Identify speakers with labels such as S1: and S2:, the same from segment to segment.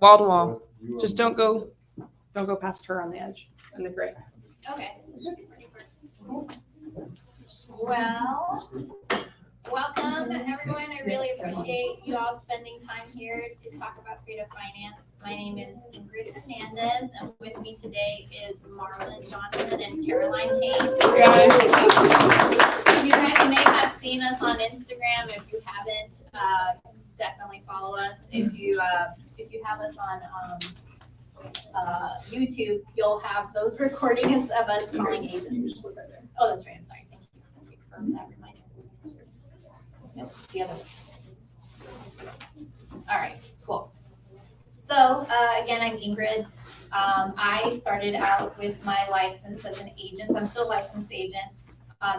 S1: Wall to wall. Just don't go past her on the edge and the gray.
S2: Okay. Well, welcome everyone. I really appreciate you all spending time here to talk about creative finance. My name is Ingrid Hernandez, and with me today is Marlon Johnson and Caroline Kane. You guys may have seen us on Instagram. If you haven't, definitely follow us. If you have us on YouTube, you'll have those recordings of us calling agents. Oh, that's right. I'm sorry. Thank you for that reminder. Nope, the other one. All right, cool. So again, I'm Ingrid. I started out with my license as an agent. So I'm still a licensed agent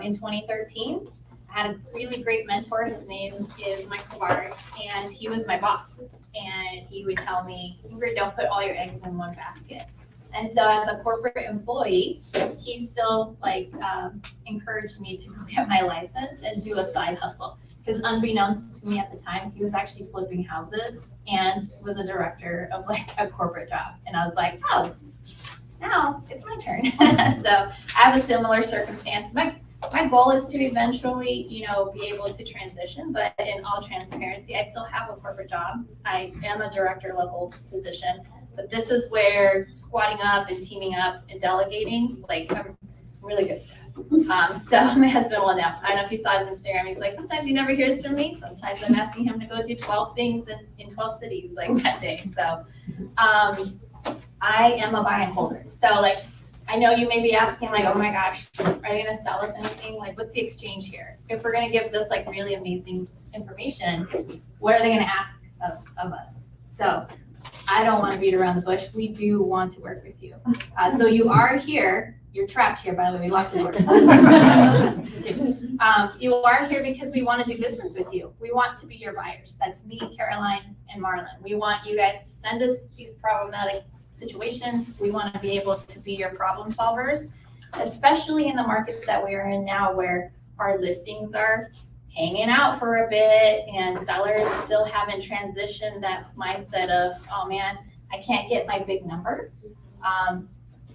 S2: in 2013. I had a really great mentor. His name is Michael Bard, and he was my boss. And he would tell me, Ingrid, don't put all your eggs in one basket. And so as a corporate employee, he still encouraged me to go get my license and do a side hustle. Because unbeknownst to me at the time, he was actually flipping houses and was a director of a corporate job. And I was like, oh, now it's my turn. So I have a similar circumstance. My goal is to eventually, be able to transition, but in all transparency, I still have a corporate job. I am a director level position, but this is where squatting up and teaming up and delegating, I'm really good at that. So my husband will know. I don't know if you saw his Instagram. He's like, sometimes he never hears from me. Sometimes I'm asking him to go do 12 things in 12 cities that day. So I am a buy and holder. So I know you may be asking oh my gosh, are they gonna sell us anything? What's the exchange here? If we're gonna give this really amazing information, what are they gonna ask of us? So I don't want to beat around the bush. We do want to work with you. So you are here. You're trapped here, by the way. We locked the doors. Just kidding. You are here because we want to do business with you. We want to be your buyers. That's me, Caroline, and Marlon. We want you guys to send us these problematic situations. We want to be able to be your problem solvers, especially in the market that we are in now where our listings are hanging out for a bit and sellers still haven't transitioned that mindset of, oh man, I can't get my big number.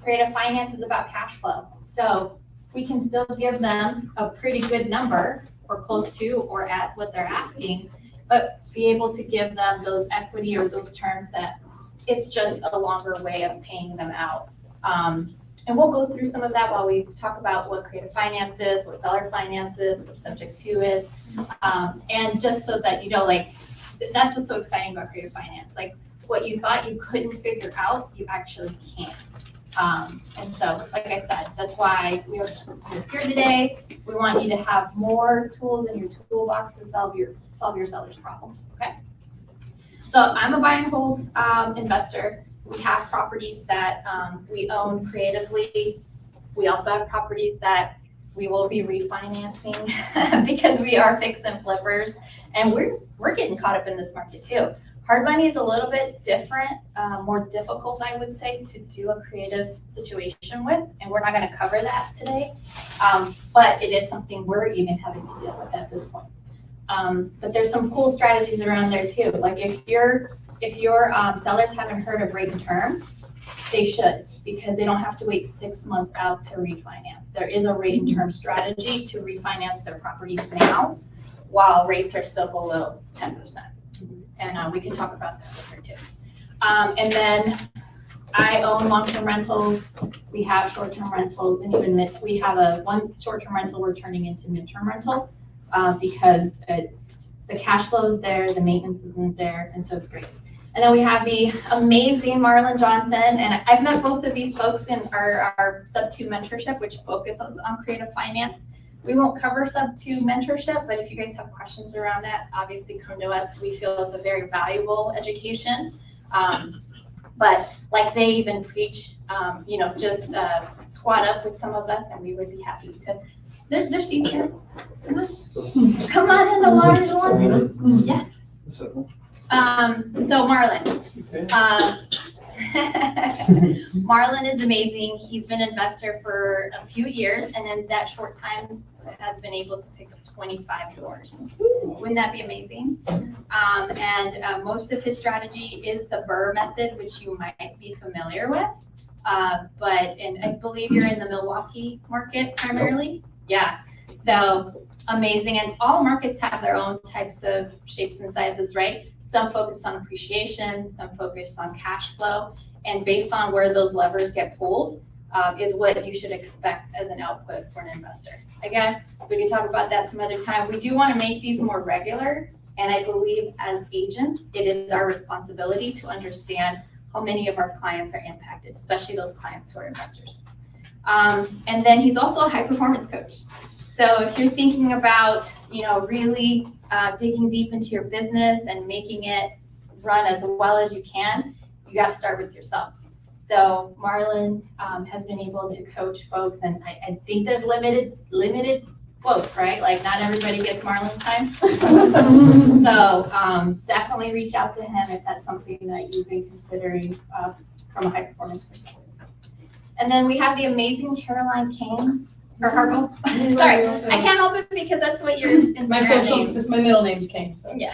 S2: Creative finance is about cash flow. So we can still give them a pretty good number or close to or at what they're asking, but be able to give them those equity or those terms that it's just a longer way of paying them out. And we'll go through some of that while we talk about what creative finance is, what seller finance is, what subject to is. And just so that that's what's so exciting about creative finance. What you thought you couldn't figure out, you actually can. And so, like I said, that's why we're here today. We want you to have more tools in your toolbox to solve your sellers' problems, okay? So I'm a buy and hold investor. We have properties that we own creatively. We also have properties that we will be refinancing because we are fix and flippers, and we're getting caught up in this market too. Hard money is a little bit different, more difficult, I would say, to do a creative situation with, and we're not going to cover that today. But it is something we're even having to deal with at this point. But there's some cool strategies around there too. If your sellers haven't heard of rate and term, they should, because they don't have to wait 6 months out to refinance. There is a rate and term strategy to refinance their properties now while rates are still below 10%. And we can talk about that later too. And then I own long-term rentals. We have short-term rentals, and even we have one short-term rental we're turning into mid-term rental because the cash flow is there, the maintenance isn't there, and so it's great. And then we have the amazing Marlon Johnson, and I've met both of these folks in our Sub-2 mentorship, which focuses on creative finance. We won't cover Sub-2 mentorship, but if you guys have questions around that, obviously come to us. We feel it's a very valuable education. But they even preach, just squat up with some of us, and we would be happy to. There's seats here. Come on in, the water's warm. Yeah. So Marlon, Marlon is amazing. He's been an investor for a few years, and in that short time has been able to pick up 25 doors. Wouldn't that be amazing? Most of his strategy is the Burr method, which you might be familiar with. And I believe you're in the Milwaukee market primarily. Yeah. So amazing. And all markets have their own types of shapes and sizes, right? Some focus on appreciation, some focus on cash flow. And based on where those levers get pulled is what you should expect as an output for an investor. Again, we can talk about that some other time. We do want to make these more regular. And I believe as agents, it is our responsibility to understand how many of our clients are impacted, especially those clients who are investors. And then he's also a high performance coach. So if you're thinking about, really digging deep into your business and making it run as well as you can, you got to start with yourself. So Marlon has been able to coach folks, and I think there's limited folks, right? Like not everybody gets Marlon's time. So definitely reach out to him if that's something that you've been considering from a high performance perspective. And then we have the amazing Caroline Kane. Or Harkle. Sorry, I can't help it because that's what your Instagram name is.
S1: My middle name's Kane, so.
S2: Yeah.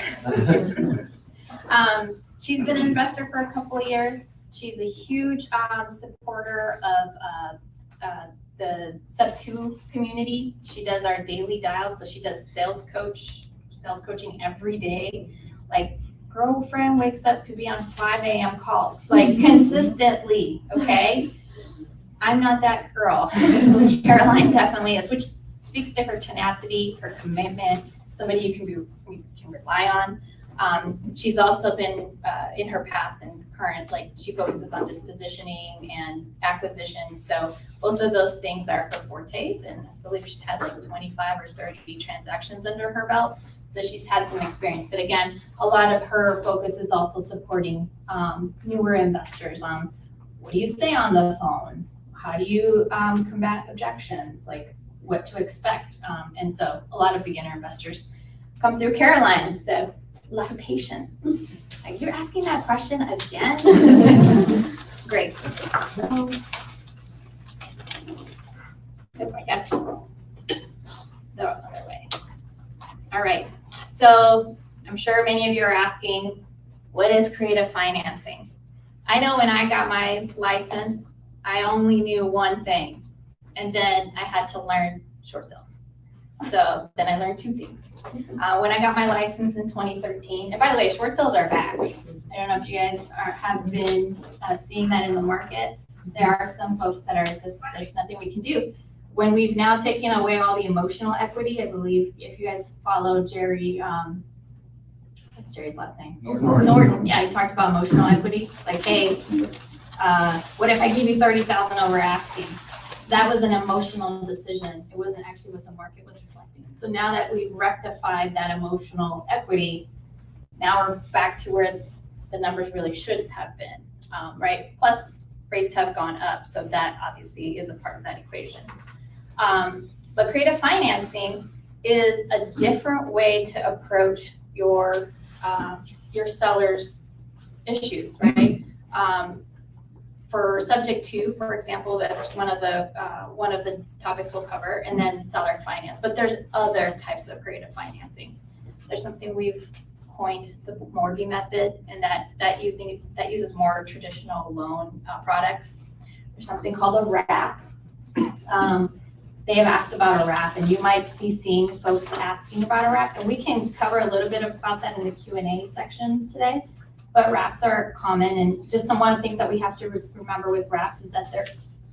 S2: She's been an investor for a couple of years. She's a huge supporter of the sub 2 community. She does our daily dials, so she does sales coaching every day. Like, girlfriend wakes up to be on 5 a.m. calls, like consistently, okay? I'm not that girl. Caroline definitely is, which speaks to her tenacity, her commitment, somebody you can rely on. She's also been in her past and current, like she focuses on dispositioning and acquisition. So both of those things are her fortes, and I believe she's had like 25 or 30 transactions under her belt. So she's had some experience. But again, a lot of her focus is also supporting newer investors on what do you say on the phone? How do you combat objections? Like what to expect? And so a lot of beginner investors come through Caroline. So a lot of patience. Like, you're asking that question again? Great. So, if I get the other way. All right. So I'm sure many of you are asking, what is creative financing? I know when I got my license, I only knew one thing, and then I had to learn short sales. So then I learned two things. When I got my license in 2013, and by the way, short sales are back. I don't know if you guys have been seeing that in the market. There are some folks that are just, there's nothing we can do. When we've now taken away all the emotional equity, I believe if you guys follow Jerry, what's Jerry's last name? Norton. Yeah, he talked about emotional equity. Like, hey, what if I give you 30,000 over asking? That was an emotional decision. It wasn't actually what the market was reflecting. So now that we've rectified that emotional equity, now we're back to where the numbers really should have been, right? Plus rates have gone up, so that obviously is a part of that equation. But creative financing is a different way to approach your seller's issues, right? For subject to, for example, that's one of the topics we'll cover, and then seller finance. But there's other types of creative financing. There's something we've coined the mortgage method, and that uses more traditional loan products. There's something called a wrap. They have asked about a wrap, and you might be seeing folks asking about a wrap, and we can cover a little bit about that in the Q&A section today. But wraps are common, and just one of the things that we have to remember with wraps is that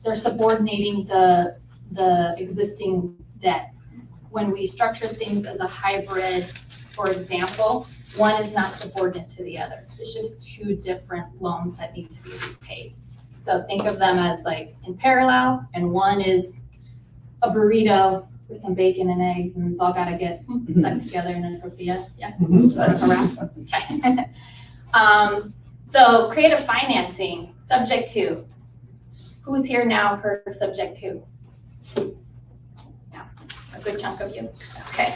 S2: they're subordinating the existing debt. When we structure things as a hybrid, for example, one is not subordinate to the other. It's just two different loans that need to be repaid. So think of them as like in parallel, and one is a burrito with some bacon and eggs, and it's all got to get stuck together in a tortilla. Yeah, sort of a wrap. Okay. So creative financing, subject to. Who's here now heard of subject to? Yeah, a good chunk of you. Okay.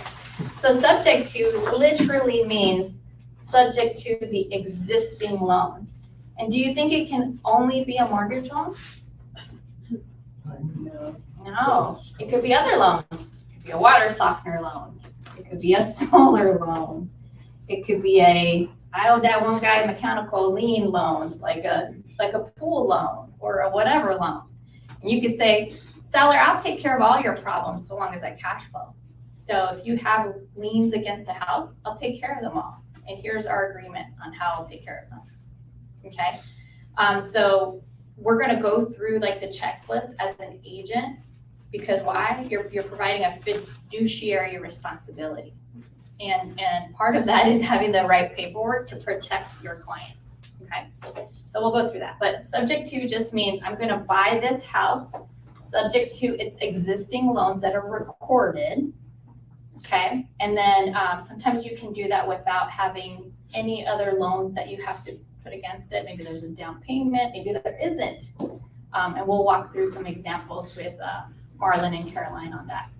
S2: So subject to literally means subject to the existing loan. And do you think it can only be a mortgage loan? No, it could be other loans. It could be a water softener loan. It could be a solar loan. It could be that one guy mechanical lien loan, like a pool loan or a whatever loan. And you could say, seller, I'll take care of all your problems so long as I cash flow. So if you have liens against a house, I'll take care of them all. And here's our agreement on how I'll take care of them. Okay? So we're gonna go through like the checklist as an agent, because why? You're providing a fiduciary responsibility. And part of that is having the right paperwork to protect your clients, okay? So we'll go through that, but subject to just means I'm gonna buy this house subject to its existing loans that are recorded, okay? And then sometimes you can do that without having any other loans that you have to put against it. Maybe there's a down payment, maybe there isn't. And we'll walk through some examples with Marlon and Caroline on that.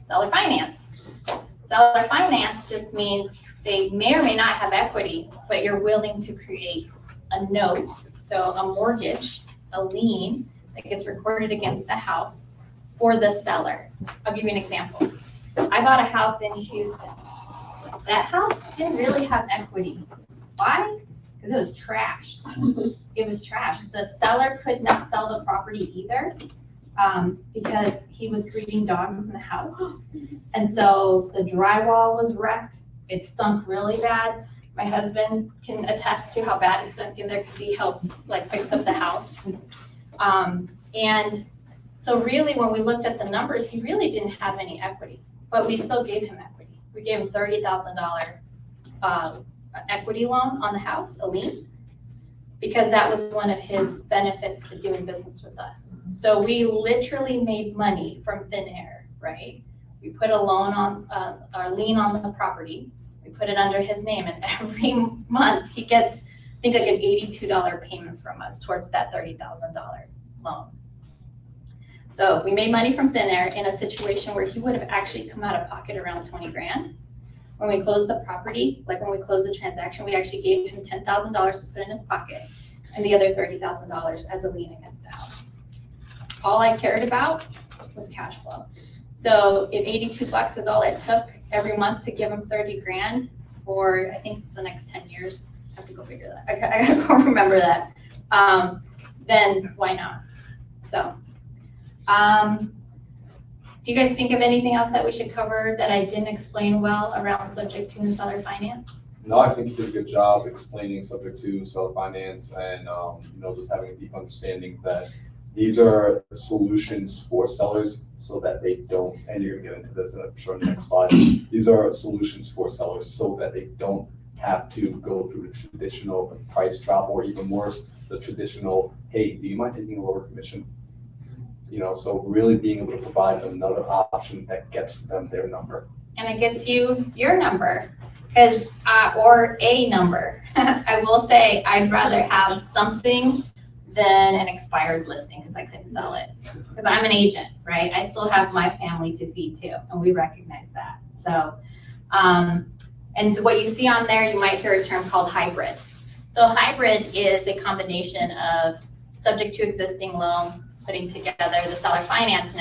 S2: Seller finance. Seller finance just means they may or may not have equity, but you're willing to create a note, so a mortgage, a lien that gets recorded against the house for the seller. I'll give you an example. I bought a house in Houston. That house didn't really have equity. Why? Because it was trashed. It was trashed. The seller could not sell the property either. Because he was breeding dogs in the house. And so the drywall was wrecked. It stunk really bad. My husband can attest to how bad it stunk in there because he helped like fix up the house. And so really when we looked at the numbers, he really didn't have any equity, but we still gave him equity. We gave him $30,000 equity loan on the house, a lien, because that was one of his benefits to doing business with us. So we literally made money from thin air, right? We put a loan on, our lien on the property, we put it under his name, and every month he gets, I think like an $82 payment from us towards that $30,000 loan. So we made money from thin air in a situation where he would have actually come out of pocket around 20 grand. When we closed the property, like when we closed the transaction, we actually gave him $10,000 to put in his pocket and the other $30,000 as a lien against the house. All I cared about was cash flow. So if 82 bucks is all it took every month to give him 30 grand for, I think it's the next 10 years, I have to go figure that. I can't remember that. Then why not? So, do you guys think of anything else that we should cover that I didn't explain well around subject to and seller finance?
S3: No, I think you did a good job explaining subject to seller finance and, just having a deep understanding that these are solutions for sellers so that they don't, and you're gonna get into this, I'm sure in the next slide, these are solutions for sellers so that they don't have to go through the traditional price drop, or even worse, the traditional, hey, do you mind taking a lower commission? So really being able to provide another option that gets them their number.
S2: And it gets you your number, because or a number. I will say I'd rather have something than an expired listing because I couldn't sell it. Because I'm an agent, right? I still have my family to feed too, and we recognize that. So, and what you see on there, you might hear a term called hybrid. So hybrid is a combination of subject to existing loans, putting together the seller finance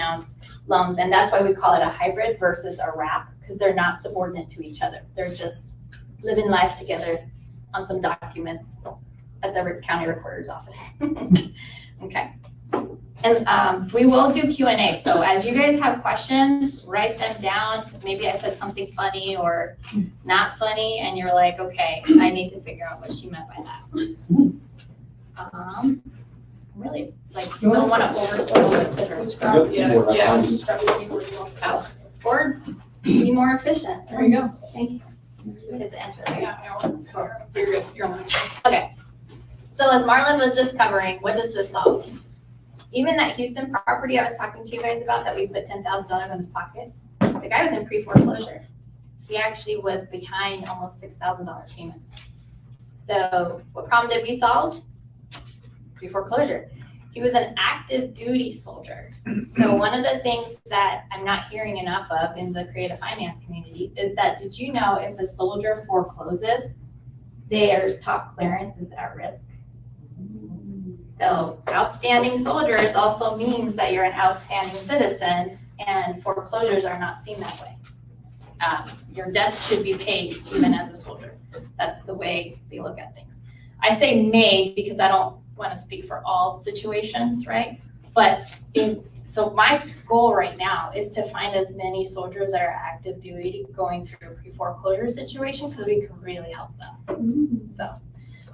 S2: loans, and that's why we call it a hybrid versus a wrap, because they're not subordinate to each other. They're just living life together on some documents at the county recorder's office. Okay. And we will do Q&A. So as you guys have questions, write them down, because maybe I said something funny or not funny, and you're like, okay, I need to figure out what she meant by that. Really, don't want to oversell it. Or be more efficient.
S1: There you go.
S2: Thank you. Just hit the enter.
S1: You're good. You're on.
S2: Okay. So as Marlon was just covering, what does this solve? Even that Houston property I was talking to you guys about that we put $10,000 in his pocket, the guy was in pre-foreclosure. He actually was behind almost $6,000 payments. So what problem did we solve? Pre-foreclosure. He was an active duty soldier. So one of the things that I'm not hearing enough of in the creative finance community is that, did you know if a soldier forecloses, their top clearance is at risk? So outstanding soldiers also means that you're an outstanding citizen, and foreclosures are not seen that way. Your debts should be paid even as a soldier. That's the way they look at things. I say may because I don't want to speak for all situations, right? But so my goal right now is to find as many soldiers that are active duty going through a pre-foreclosure situation because we can really help them. So,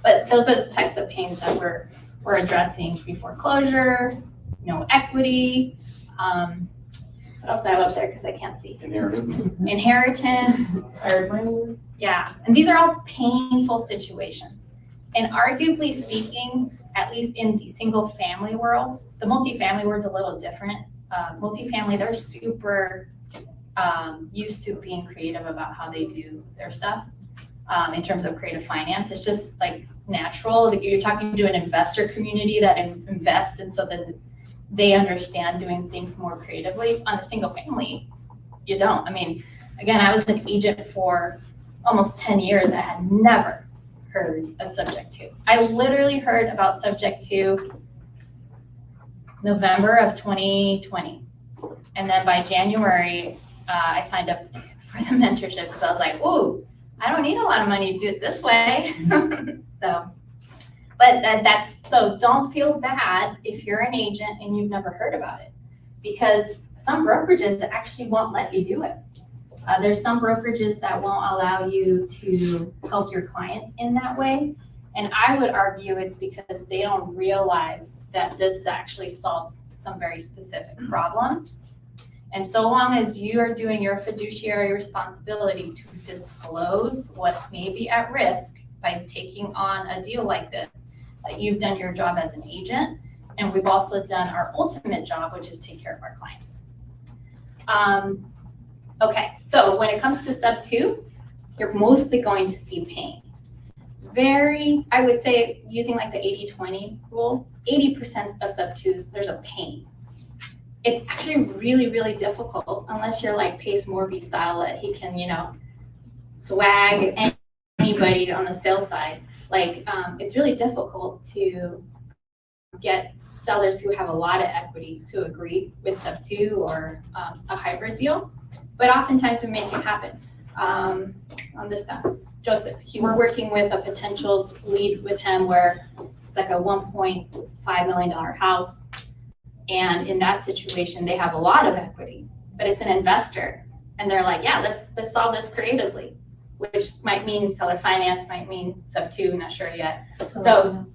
S2: but those are the types of pains that we're addressing: pre-foreclosure, no equity. What else do I have up there because I can't see? Inheritance, or yeah, and these are all painful situations. And arguably speaking, at least in the single family world, the multifamily world's a little different. Multifamily, they're super used to being creative about how they do their stuff in terms of creative finance. It's just like natural. You're talking to an investor community that invests, and so that they understand doing things more creatively. On a single family, you don't. I mean, again, I was an agent for almost 10 years. I had never heard of Subject 2. I literally heard about Subject 2 November of 2020. And then by January, I signed up for the mentorship because I was like, ooh, I don't need a lot of money to do it this way. So, but so don't feel bad if you're an agent and you've never heard about it, because some brokerages actually won't let you do it. There's some brokerages that won't allow you to help your client in that way. And I would argue it's because they don't realize that this actually solves some very specific problems. And so long as you are doing your fiduciary responsibility to disclose what may be at risk by taking on a deal like this, that you've done your job as an agent. And we've also done our ultimate job, which is take care of our clients. Okay, so when it comes to sub 2, you're mostly going to see pain. I would say, using like the 80-20 rule, 80% of sub 2s, there's a pain. It's actually really, really difficult unless you're like Pace Morby style, that he can, swag anybody on the sales side. Like, it's really difficult to get sellers who have a lot of equity to agree with sub 2 or a hybrid deal. But oftentimes we make it happen. On this guy, Joseph, we're working with a potential lead with him where it's like a $1.5 million house. And in that situation, they have a lot of equity, but it's an investor. And they're like, yeah, let's solve this creatively, which might mean seller finance, might mean sub 2, not sure yet. So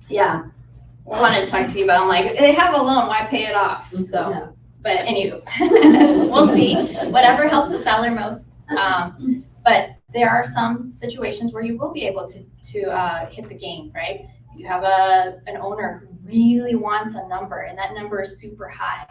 S2: yeah, I wanted to talk to you, but I'm like, they have a loan, why pay it off? So, yeah. But anywho, we'll see, whatever helps the seller most. But there are some situations where you will be able to hit the game, right? You have an owner who really wants a number, and that number is super high,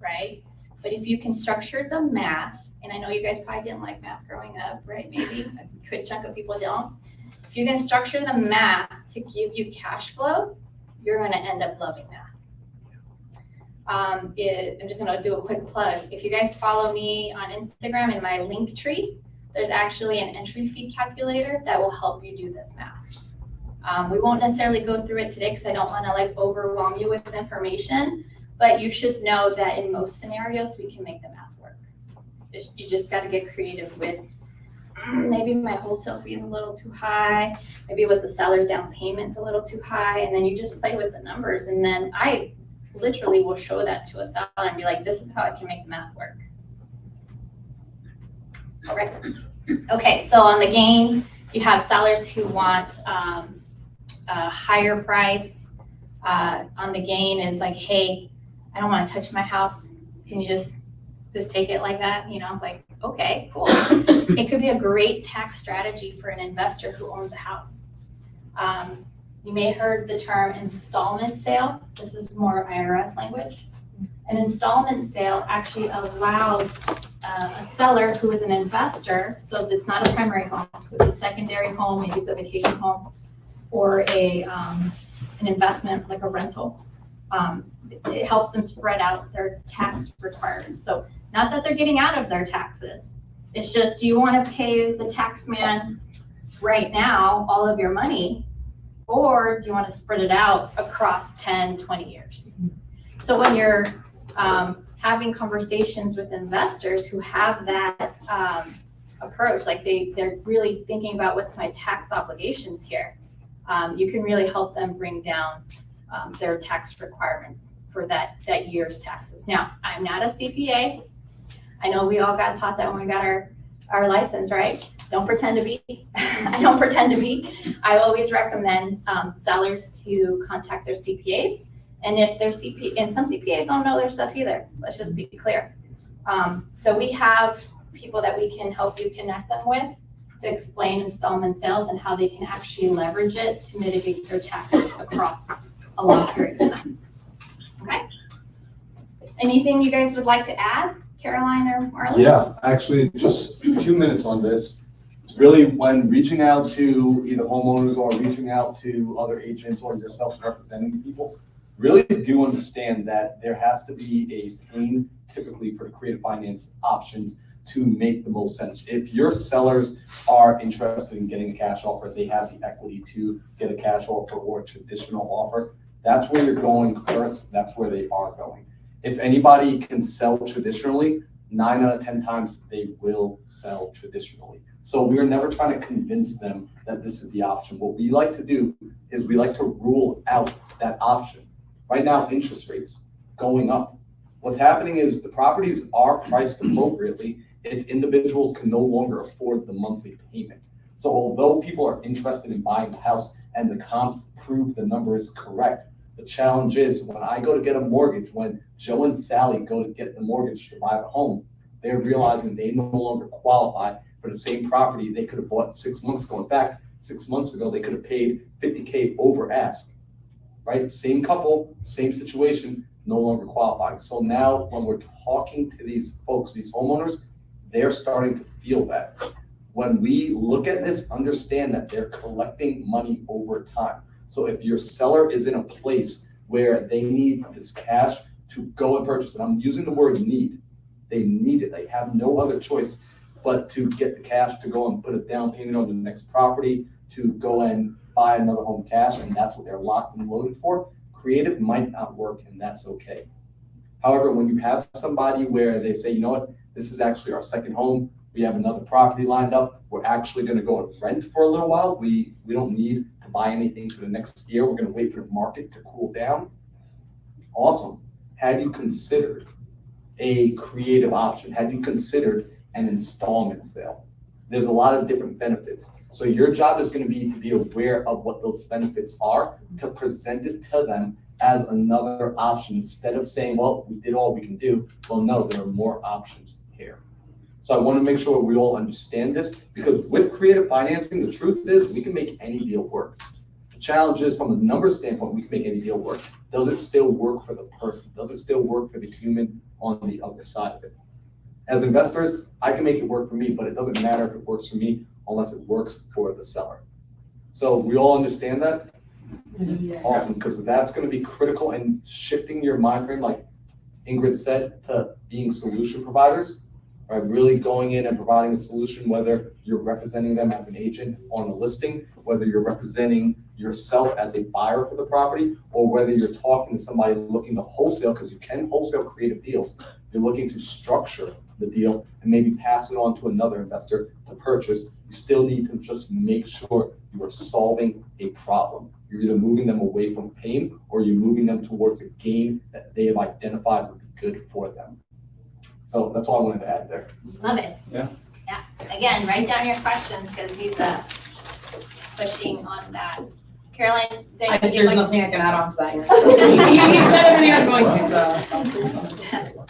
S2: right? But if you can structure the math, and I know you guys probably didn't like math growing up, right? Maybe a good chunk of people don't. If you can structure the math to give you cash flow, you're going to end up loving math. I'm just going to do a quick plug. If you guys follow me on Instagram in my link tree, there's actually an entry fee calculator that will help you do this math. We won't necessarily go through it today because I don't want to like overwhelm you with information, but you should know that in most scenarios, we can make the math work. You just got to get creative with maybe my wholesale fee is a little too high, maybe with the seller's down payment's a little too high, and then you just play with the numbers. And then I literally will show that to a seller and be like, this is how I can make the math work. All right. Okay, so on the gain, you have sellers who want a higher price. On the gain is like, hey, I don't want to touch my house. Can you just take it like that? Like, okay, cool. It could be a great tax strategy for an investor who owns a house. You may have heard the term installment sale. This is more IRS language. An installment sale actually allows a seller who is an investor, so it's not a primary home, so it's a secondary home, maybe it's a vacation home, or an investment like a rental. It helps them spread out their tax requirements. So not that they're getting out of their taxes. It's just, do you want to pay the tax man right now all of your money? Or do you want to spread it out across 10, 20 years? So when you're having conversations with investors who have that approach, like they're really thinking about what's my tax obligations here, you can really help them bring down their tax requirements for that year's taxes. Now, I'm not a CPA. I know we all got taught that when we got our license, right? Don't pretend to be. I don't pretend to be. I always recommend sellers to contact their CPAs. And if their and some CPAs don't know their stuff either. Let's just be clear. So we have people that we can help you connect them with to explain installment sales and how they can actually leverage it to mitigate their taxes across a long period of time. Okay? Anything you guys would like to add, Caroline or Marlon?
S4: Yeah, actually, just 2 minutes on this. Really, when reaching out to either homeowners or reaching out to other agents or yourself representing people, really do understand that there has to be a pain typically for the creative finance options to make the most sense. If your sellers are interested in getting a cash offer, they have the equity to get a cash offer or a traditional offer, that's where you're going first, that's where they are going. If anybody can sell traditionally, 9 out of 10 times they will sell traditionally. So we're never trying to convince them that this is the option. What we like to do is we like to rule out that option. Right now, interest rates going up. What's happening is the properties are priced appropriately. It's individuals can no longer afford the monthly payment. So although people are interested in buying a house and the comps prove the number is correct, the challenge is when I go to get a mortgage, when Joe and Sally go to get the mortgage to buy a home, they're realizing they no longer qualify for the same property they could have bought 6 months ago. In fact, 6 months ago, they could have paid $50K over ask, right? Same couple, same situation, no longer qualifying. So now when we're talking to these folks, these homeowners, they're starting to feel that. When we look at this, understand that they're collecting money over time. So if your seller is in a place where they need this cash to go and purchase, and I'm using the word need, they need it. They have no other choice but to get the cash to go and put a down payment on the next property, to go and buy another home cash, and that's what they're locked and loaded for. Creative might not work, and that's okay. However, when you have somebody where they say, you know what, this is actually our second home, we have another property lined up, we're actually gonna go and rent for a little while, we don't need to buy anything for the next year, we're gonna wait for the market to cool down. Awesome. Have you considered a creative option? Have you considered an installment sale? There's a lot of different benefits. So your job is going to be aware of what those benefits are, to present it to them as another option instead of saying, well, we did all we can do. Well, no, there are more options here. So I want to make sure we all understand this, because with creative financing, the truth is we can make any deal work. The challenge is, from a numbers standpoint, we can make any deal work. Does it still work for the person? Does it still work for the human on the other side of it? As investors, I can make it work for me, but it doesn't matter if it works for me unless it works for the seller. So we all understand that? Yeah. Awesome, because that's going to be critical in shifting your mind frame, like Ingrid said, to being solution providers, right? Really going in and providing a solution, whether you're representing them as an agent on a listing, whether you're representing yourself as a buyer for the property, or whether you're talking to somebody looking to wholesale, because you can wholesale creative deals. You're looking to structure the deal and maybe pass it on to another investor to purchase. You still need to just make sure you are solving a problem. You're either moving them away from pain, or you're moving them towards a gain that they have identified would be good for them. So that's all I wanted to add there.
S2: Love it.
S3: Yeah.
S2: Yeah. Again, write down your questions, because he's pushing on that. Caroline, say
S1: there's nothing I can add on to that. You said everything I was going to, so.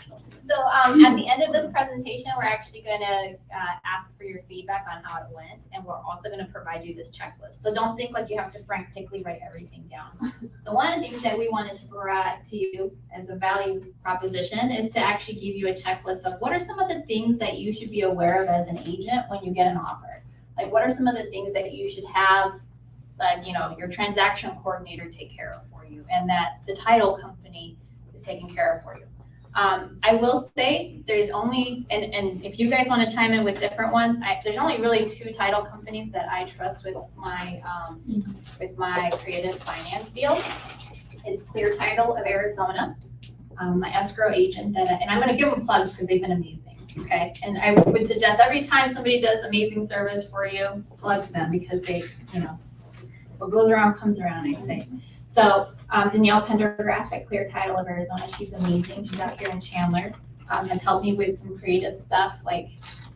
S2: So at the end of this presentation, we're actually going to ask for your feedback on how it went, and we're also going to provide you this checklist. So don't think like you have to frantically write everything down. So one of the things that we wanted to provide to you as a value proposition is to actually give you a checklist of what are some of the things that you should be aware of as an agent when you get an offer. Like, what are some of the things that you should have, like, you know, your transaction coordinator take care of for you, and that the title company is taking care of for you. I will say there's only, and if you guys want to chime in with different ones, there's only really 2 title companies that I trust with my creative finance deals. It's Clear Title of Arizona, my escrow agent and I'm gonna give them plugs because they've been amazing, okay? And I would suggest every time somebody does amazing service for you, plug them because they, what goes around comes around, I say. So Danielle Pendergrass at Clear Title of Arizona, she's amazing. She's out here in Chandler, has helped me with some creative stuff, like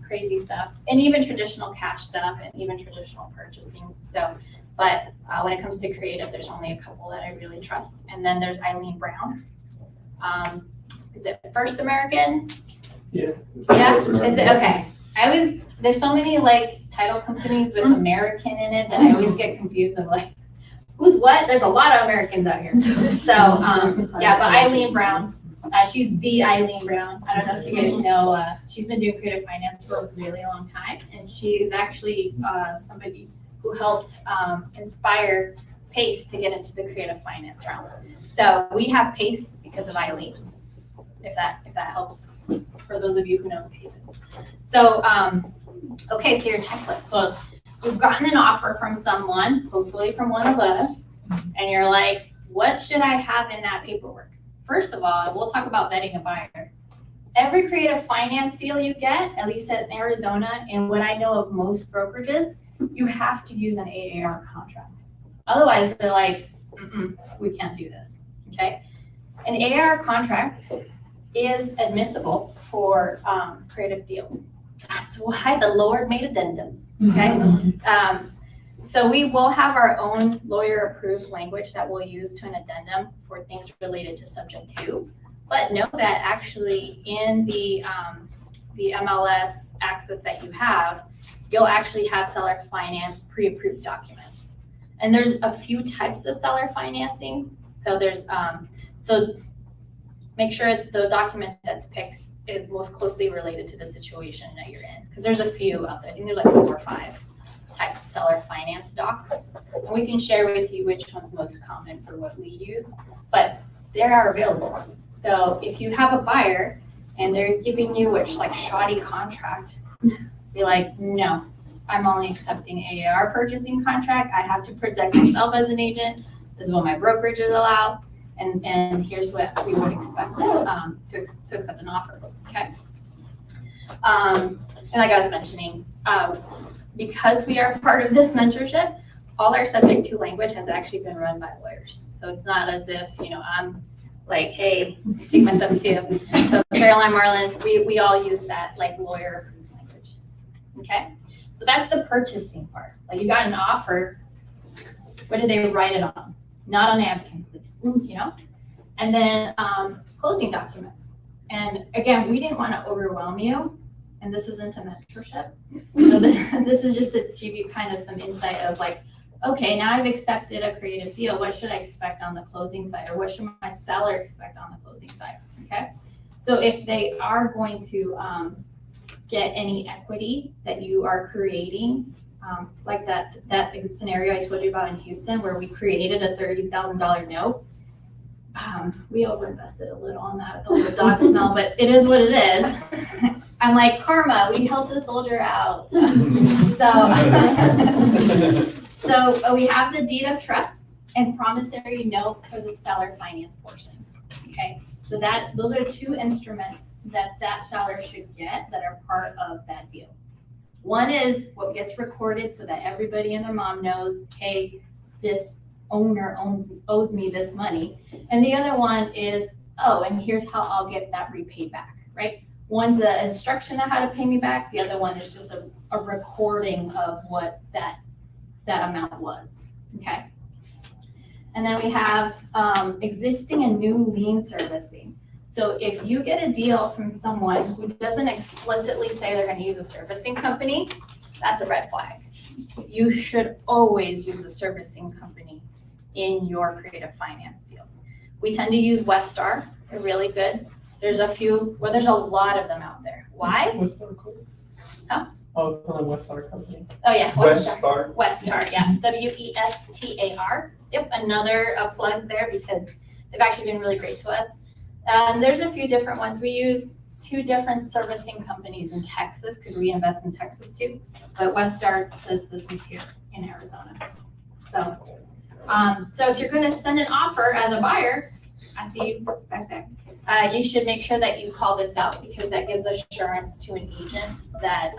S2: crazy stuff, and even traditional cash stuff and even traditional purchasing. So, but when it comes to creative, there's only a couple that I really trust. And then there's Eileen Brown. Is it First American?
S5: Yeah.
S2: Yeah, is it, okay. There's so many like title companies with American in it that I always get confused of like, who's what? There's a lot of Americans out here. So, yeah, but Eileen Brown, she's the Eileen Brown. I don't know if you guys know, she's been doing creative finance for a really long time. And she is actually somebody who helped inspire PACE to get into the creative finance realm. So we have PACE because of Eileen, if that helps for those of you who know what PACE is. So, okay, so your checklist. So you've gotten an offer from someone, hopefully from one of us, and you're like, what should I have in that paperwork? First of all, we'll talk about vetting a buyer. Every creative finance deal you get, at least in Arizona, and what I know of most brokerages, you have to use an AAR contract. Otherwise, they're like, we can't do this, okay? An AAR contract is admissible for creative deals. That's why the Lord made addendums, okay? So we will have our own lawyer-approved language that we'll use to an addendum for things related to subject to. But know that actually in the MLS access that you have, you'll actually have seller finance pre-approved documents. And there's a few types of seller financing. So there's, so make sure the document that's picked is most closely related to the situation that you're in. Because there's a few out there. I think there's like 4 or 5 types of seller finance docs. And we can share with you which one's most common for what we use, but they are available. So if you have a buyer and they're giving you a like shoddy contract, be like, no, I'm only accepting AAR purchasing contract. I have to protect myself as an agent. This is what my brokerages allow. And here's what we would expect to accept an offer, okay? And like I was mentioning, because we are part of this mentorship, all our subject to language has actually been run by lawyers. So it's not as if, I'm like, hey, take my stuff too. So Caroline, Marlon, we all use that like lawyer approved language, okay? So that's the purchasing part. Like you got an offer, what did they write it on? Not on napkin, please, And then closing documents. And again, we didn't want to overwhelm you, and this isn't a mentorship. So this is just to give you kind of some insight of like, okay, now I've accepted a creative deal. What should I expect on the closing side, or what should my seller expect on the closing side? Okay. So if they are going to get any equity that you are creating, like that scenario I told you about in Houston, where we created a $30,000 note. We overinvested a little on that with all the dog smell, but it is what it is. I'm like, karma, we helped a soldier out. So we have the deed of trust and promissory note for the seller finance portion. Okay, so those are 2 instruments that seller should get that are part of that deal. One is what gets recorded so that everybody and their mom knows, hey, this owner owes me this money. And the other one is, oh, and here's how I'll get that repaid back, right? One's an instruction on how to pay me back. The other one is just a recording of what that amount was, okay? And then we have existing and new lien servicing. So if you get a deal from someone who doesn't explicitly say they're going to use a servicing company, that's a red flag. You should always use a servicing company in your creative finance deals. We tend to use Westar. They're really good. There's a few, well, there's a lot of them out there. Why?
S5: Westar code?
S2: Huh?
S5: Oh, it's on a Westar company.
S2: Oh yeah,
S5: Westar.
S2: Westar, yeah. WESTAR. Yep, another plug there because they've actually been really great to us. And there's a few different ones. We use 2 different servicing companies in Texas because we invest in Texas too. But Westar does business here in Arizona. So, so if you're going to send an offer as a buyer, I see you back there. You should make sure that you call this out because that gives assurance to an agent that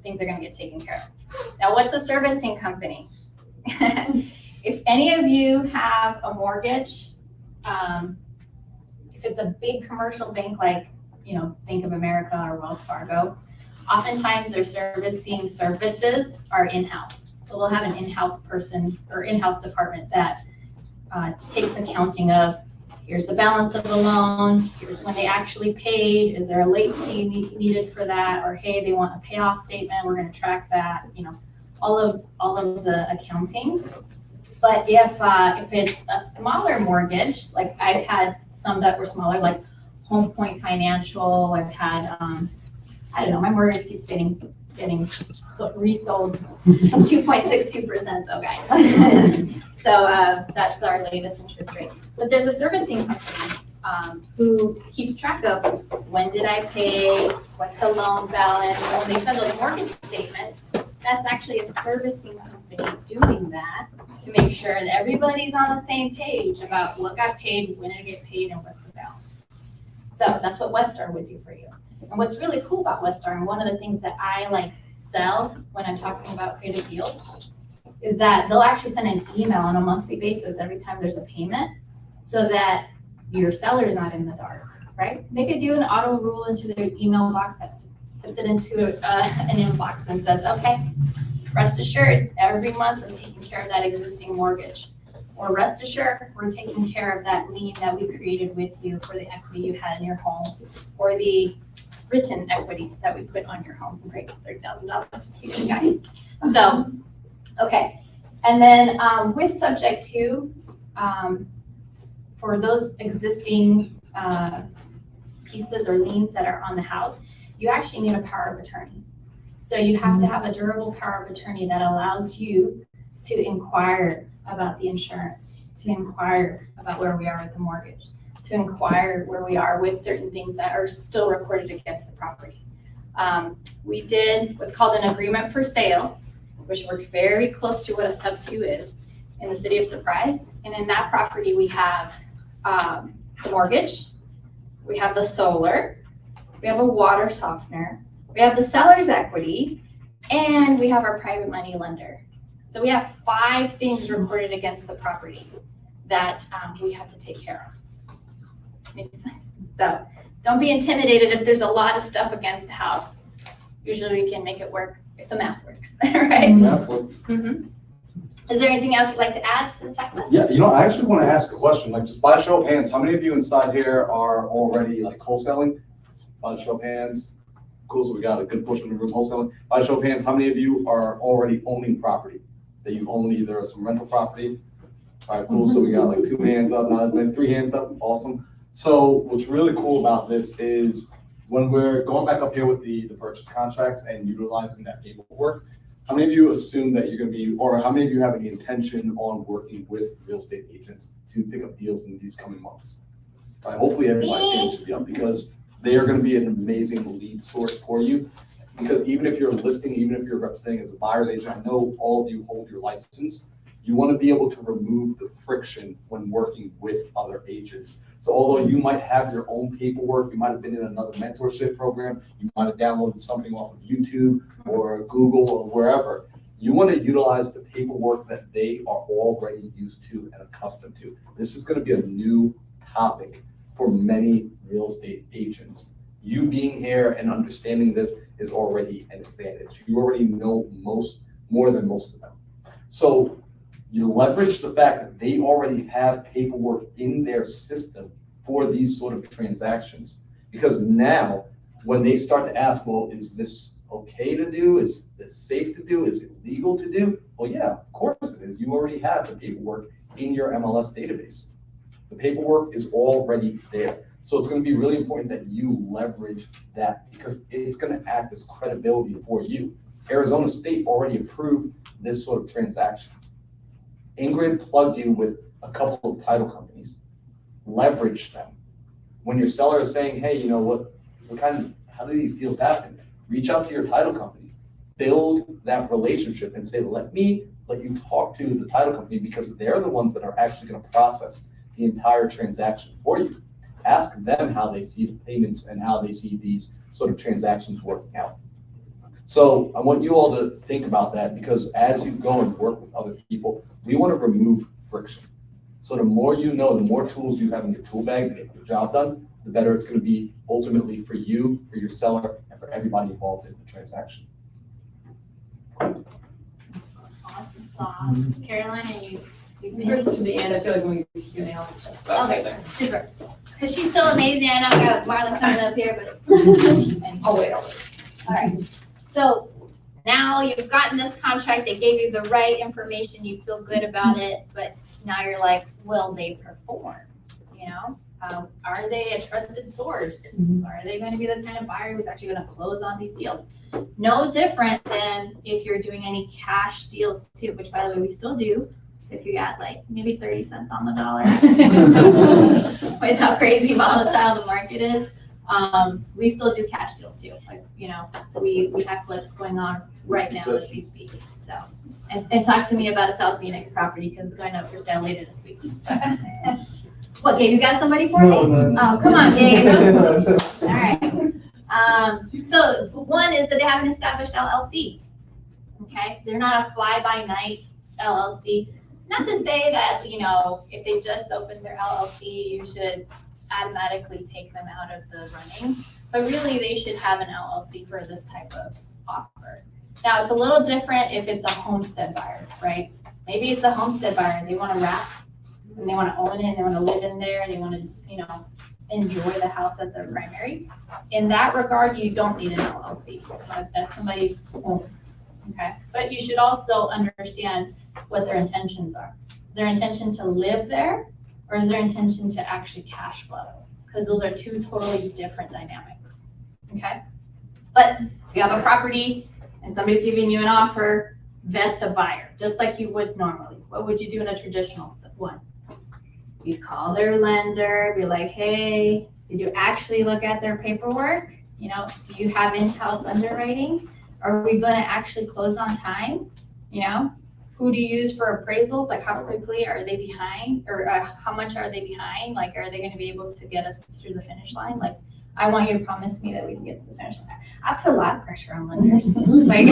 S2: things are going to get taken care of. Now, what's a servicing company? If any of you have a mortgage, if it's a big commercial bank like, Bank of America or Wells Fargo, oftentimes their servicing services are in-house. So they'll have an in-house person or in-house department that takes accounting of, here's the balance of the loan, here's when they actually paid, is there a late fee needed for that, or hey, they want a payoff statement, we're gonna track that, all of the accounting. But if it's a smaller mortgage, like I've had some that were smaller, like Home Point Financial, I've had, I don't know, my mortgage keeps getting resold 2.62% though, guys. So that's our latest interest rate. But there's a servicing company who keeps track of when did I pay, what's the loan balance. When they send those mortgage statements, that's actually a servicing company doing that to make sure that everybody's on the same page about what got paid, when did it get paid, and what's the balance. So that's what Westar would do for you. And what's really cool about Westar, and one of the things that I sell when I'm talking about creative deals, is that they'll actually send an email on a monthly basis every time there's a payment so that your seller's not in the dark, right? They could do an auto rule into their email box that puts it into an inbox and says, okay, rest assured, every month we're taking care of that existing mortgage. Or rest assured, we're taking care of that lien that we created with you for the equity you had in your home, or the written equity that we put on your home, right? $30,000, keep it going. So, okay. And then with subject to, for those existing pieces or liens that are on the house, you actually need a power of attorney. So you have to have a durable power of attorney that allows you to inquire about the insurance, to inquire about where we are with the mortgage, to inquire where we are with certain things that are still recorded against the property. We did what's called an agreement for sale, which works very close to what a sub-2 is in the city of Surprise. And in that property, we have the mortgage, we have the solar, we have a water softener, we have the seller's equity, and we have our private money lender. So we have 5 things recorded against the property that we have to take care of. Makes sense? So don't be intimidated if there's a lot of stuff against the house. Usually we can make it work if the math works, right? Mm-hmm. Is there anything else you'd like to add to the checklist?
S4: Yeah, I actually want to ask a question, just by a show of hands, how many of you inside here are already wholesaling? By a show of hands. Cool, so we got a good portion of the room wholesaling. By a show of hands, how many of you are already owning property? That you own either some rental property? All right, cool, so we got 2 hands up, not as many, 3 hands up, awesome. So what's really cool about this is when we're going back up here with the purchase contracts and utilizing that paperwork, how many of you assume that you're going to be, or how many of you have any intention on working with real estate agents to pick up deals in these coming months? Right, hopefully everybody's hand should be up because they are going to be an amazing lead source for you. Because even if you're listing, even if you're representing as a buyer's agent, I know all of you hold your license. You want to be able to remove the friction when working with other agents. So although you might have your own paperwork, you might have been in another mentorship program, you might have downloaded something off of YouTube or Google or wherever, you want to utilize the paperwork that they are already used to and accustomed to. This is going to be a new topic for many real estate agents. You being here and understanding this is already an advantage. You already know more than most of them. So you leverage the fact that they already have paperwork in their system for these sort of transactions. Because now, when they start to ask, well, is this okay to do? Is this safe to do? Is it legal to do? Well, yeah, of course it is. You already have the paperwork in your MLS database. The paperwork is already there. So it's going to be really important that you leverage that because it's going to act as credibility for you. Arizona State already approved this sort of transaction. Ingrid plugged you with a couple of title companies. Leverage them. when your seller is saying, hey, you know, how do these deals happen? Reach out to your title company, build that relationship and say, let me let you talk to the title company because they're the ones that are actually gonna process the entire transaction for you. Ask them how they see the payments and how they see these sort of transactions working out. So I want you all to think about that because as you go and work with other people, we want to remove friction. So the more you know, the more tools you have in your tool bag to get your job done, the better it's going to be ultimately for you, for your seller, and for everybody involved in the transaction.
S2: Awesome sauce. Caroline, you
S1: We're to the end, I feel like when we get to Q&A, all that stuff. That's
S2: Okay.
S1: right there.
S2: super. Because she's so amazing. I know I got Marlon coming up here, but.
S1: I'll wait, I'll wait.
S2: All right. So now you've gotten this contract. They gave you the right information. You feel good about it, but now you're like, will they perform? You know, are they a trusted source? Are they going to be the kind of buyer who's actually going to close on these deals? No different than if you're doing any cash deals too, which by the way, we still do. So if you got like maybe 30 cents on the dollar, with how crazy volatile the market is, we still do cash deals too. Like, you know, we have flips going on right now as we speak. So, and talk to me about a South Phoenix property because it's going up for sale later this week. So. What, Gabe, you got somebody for me? Oh, come on, Gabe. All right. So one is that they have an established LLC. Okay, they're not a fly-by-night LLC. Not to say that, you know, if they just opened their LLC, you should automatically take them out of the running, but really they should have an LLC for this type of offer. Now, it's a little different if it's a homestead buyer, right? Maybe it's a homestead buyer and they want to wrap and they want to own it and they want to live in there and they want to, you know, enjoy the house as their primary. In that regard, you don't need an LLC. That's somebody's home, okay? But you should also understand what their intentions are. Is their intention to live there or is their intention to actually cash flow? Because those are two totally different dynamics, okay? But if you have a property and somebody's giving you an offer, vet the buyer, just like you would normally. What would you do in a traditional one? You'd call their lender, be like, hey, did you actually look at their paperwork? You know, do you have in-house underwriting? Are we gonna actually close on time? You know, who do you use for appraisals? Like how quickly are they behind or how much are they behind? Like, are they gonna be able to get us through the finish line? Like, I want you to promise me that we can get to the finish line. I put a lot of pressure on lenders. Like,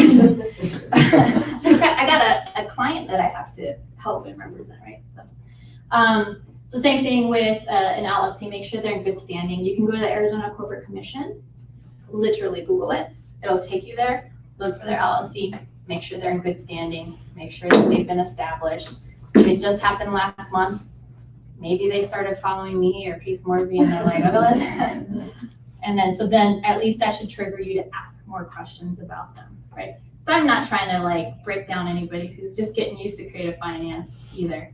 S2: I got a client that I have to help and represent, right? So same thing with an LLC, make sure they're in good standing. You can go to the Arizona Corporate Commission, literally Google it. It'll take you there, look for their LLC, make sure they're in good standing, make sure that they've been established. If it just happened last month, maybe they started following me or Pace Morby and they're like, oh, let's. And then, so then at least that should trigger you to ask more questions about them, right? So I'm not trying to like break down anybody who's just getting used to creative finance either.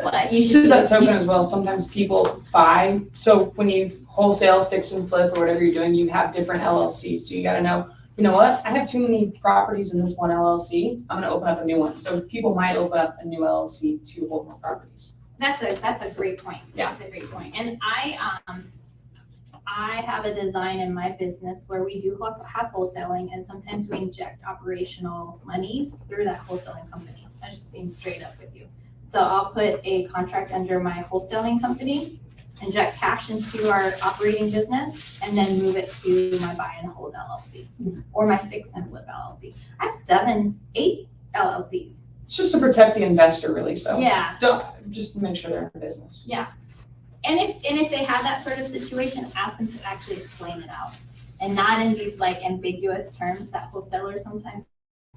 S2: But you should
S1: To that
S2: just,
S1: token as well, sometimes people buy, so when you wholesale, fix and flip, or whatever you're doing, you have different LLCs, so you gotta know, you know what, I have too many properties in this one LLC, I'm gonna open up a new one, so people might open up a new LLC to hold more properties.
S2: that's a great point.
S1: Yeah.
S2: That's a great point. And I have a design in my business where we do have wholesaling and sometimes we inject operational monies through that wholesaling company. I'm just being straight up with you. So I'll put a contract under my wholesaling company, inject cash into our operating business, and then move it to my buy and hold LLC or my fix and flip LLC. I have 7, 8 LLCs.
S1: It's just to protect the investor really, so.
S2: Yeah.
S1: Just make sure they're in business.
S2: And if they have that sort of situation, ask them to actually explain it out and not in these like ambiguous terms that wholesalers sometimes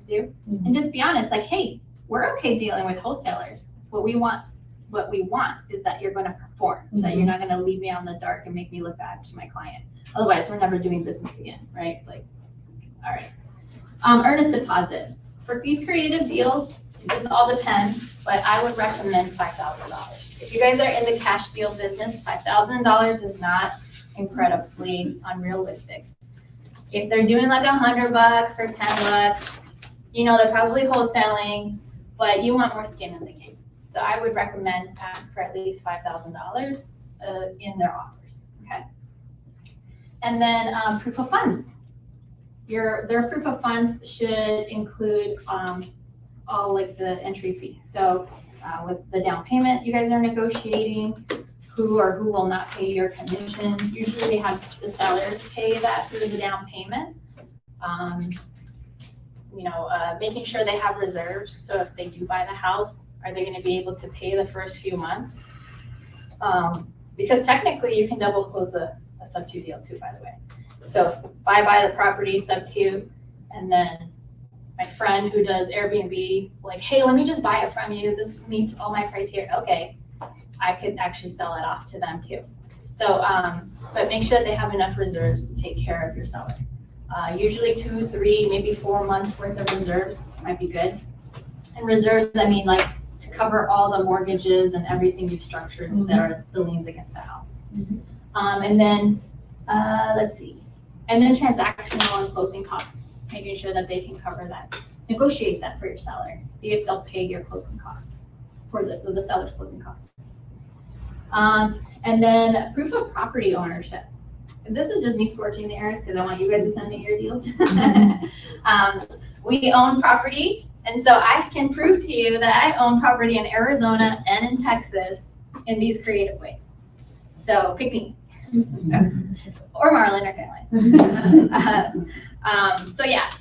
S2: do.
S1: Mhm.
S2: And just be honest, like, hey, we're okay dealing with wholesalers. What we want is that you're going to perform, that you're not going to leave me on the dark and make me look bad to my client. Otherwise, we're never doing business again, right? Like, all right. Earnest deposit. For these creative deals, it just all depends, but I would recommend $5,000. If you guys are in the cash deal business, $5,000 is not incredibly unrealistic. If they're doing like $100 or $10, you know, they're probably wholesaling, but you want more skin in the game. So I would recommend ask for at least $5,000 in their offers, okay? And then, proof of funds. Their proof of funds should include, all like the entry fee. So, with the down payment you guys are negotiating, who or who will not pay your commission. Usually they have the seller pay that through the down payment. Making sure they have reserves, so if they do buy the house, are they gonna be able to pay the first few months? Because technically you can double close a sub two deal too, by the way. So if I buy the property sub two, and then my friend who does Airbnb, like, hey, let me just buy it from you, this meets all my criteria, okay, I could actually sell it off to them too. So, but make sure that they have enough reserves to take care of your seller. Usually 2, 3, maybe 4 months worth of reserves might be good. And reserves, I mean, like, to cover all the mortgages and everything you've structured that are the liens against the house. And then, let's see, and then transactional and closing costs, making sure that they can cover that. Negotiate that for your seller. See if they'll pay your closing costs for the seller's closing costs. And then proof of property ownership. And this is just me scorching the earth because I want you guys to send me your deals. We own property, and so I can prove to you that I own property in Arizona and in Texas in these creative ways. So pick me. Or Marlon or Caroline. So yeah,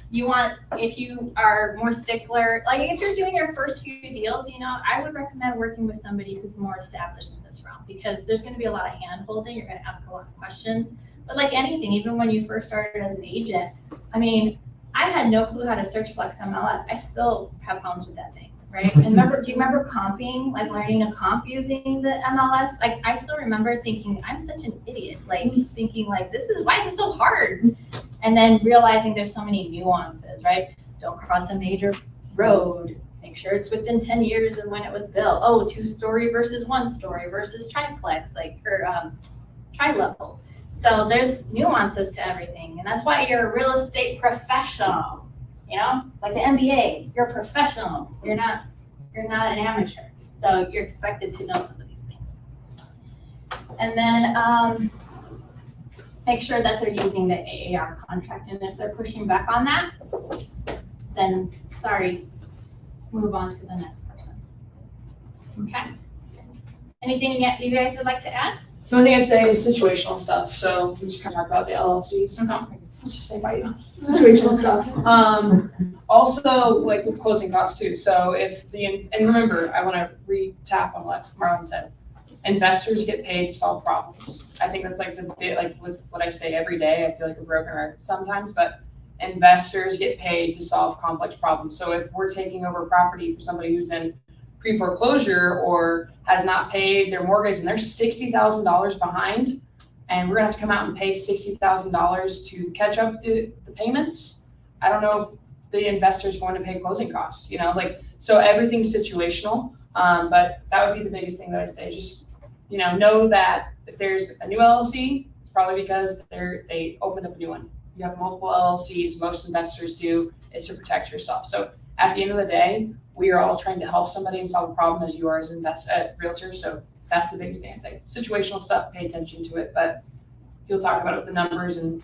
S2: if you are more stickler, like if you're doing your first few deals, I would recommend working with somebody who's more established in this realm, because there's gonna be a lot of hand holding, you're gonna ask a lot of questions. But like anything, even when you first started as an agent, I mean, I had no clue how to search Flex MLS. I still have problems with that thing, right? And do you remember comping, like learning to comp using the MLS? Like I still remember thinking, I'm such an idiot, like thinking like, why is it so hard? And then realizing there's so many nuances, right? Don't cross a major road. Make sure it's within 10 years of when it was built. Oh, 2-story versus 1-story versus triplex, or tri-level. So there's nuances to everything. And that's why you're a real estate professional, like the MBA, you're a professional. You're not an amateur. So you're expected to know some of these things. And then make sure that they're using the AAR contract. And if they're pushing back on that, then sorry, move on to the next person. Okay? Anything you guys would like to add?
S1: The only thing I'd say is situational stuff. So we just kind of talked about the LLCs.
S2: Okay.
S1: Let's just say situational stuff. Also, like with closing costs too. So and remember, I want to re-tap on what Marlon said. Investors get paid to solve problems. I think that's like with what I say every day. I feel like a broken record sometimes, but investors get paid to solve complex problems. So if we're taking over property for somebody who's in pre-foreclosure or has not paid their mortgage and they're $60,000 behind, and we're gonna have to come out and pay $60,000 to catch up the payments, I don't know if the investor's going to pay closing costs, so everything's situational. But that would be the biggest thing that I say. Just, know that if there's a new LLC, it's probably because they opened up a new one. You have multiple LLCs, most investors do, is to protect yourself. So at the end of the day, we are all trying to help somebody and solve a problem as you are as realtors. So that's the biggest thing I say. Situational stuff, pay attention to it, but you'll talk about it with the numbers, and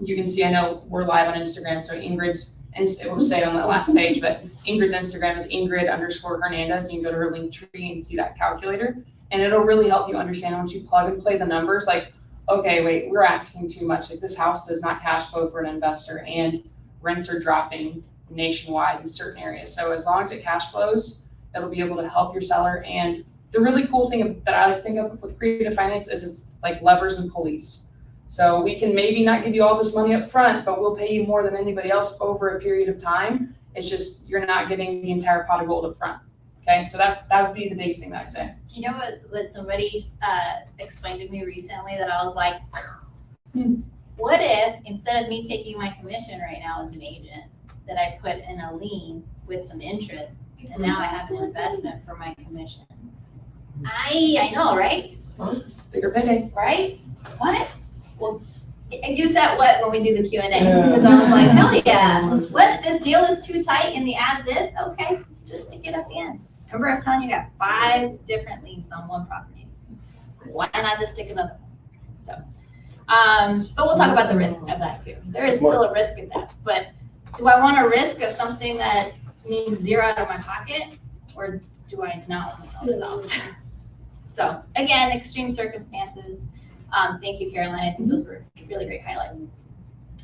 S1: you can see, I know we're live on Instagram, so Ingrid's, and it will say on that last page, but Ingrid's Instagram is Ingrid_Hernandez, and you can go to her link tree and see that calculator, and it'll really help you understand once you plug and play the numbers, like, okay, wait, we're asking too much. Like this house does not cash flow for an investor, and rents are dropping nationwide in certain areas. So as long as it cash flows, it'll be able to help your seller. And the really cool thing that I think of with creative finance is it's like levers and pulleys. So we can maybe not give you all this money up front, but we'll pay you more than anybody else over a period of time. It's just you're not getting the entire pot of gold up front. Okay, so that would be the biggest thing that I'd say.
S2: Do you know what somebody explained to me recently that I was like, what if instead of me taking my commission right now as an agent, that I put in a lien with some interest, and now I have an investment for my commission? I know, right?
S1: Bigger payday.
S2: Right? What? Well, use that what when we do the Q&A, because I was like, hell yeah. What? This deal is too tight in the as is? Okay, just stick it at the end. Remember I was telling you, got 5 different liens on one property. Why not just stick another one? So, but we'll talk about the risk of that too. There is still a risk of that, but do I want a risk of something that means zero out of my pocket, or do I not want to sell this house? So again, extreme circumstances. Thank you, Caroline. I think those were really great highlights.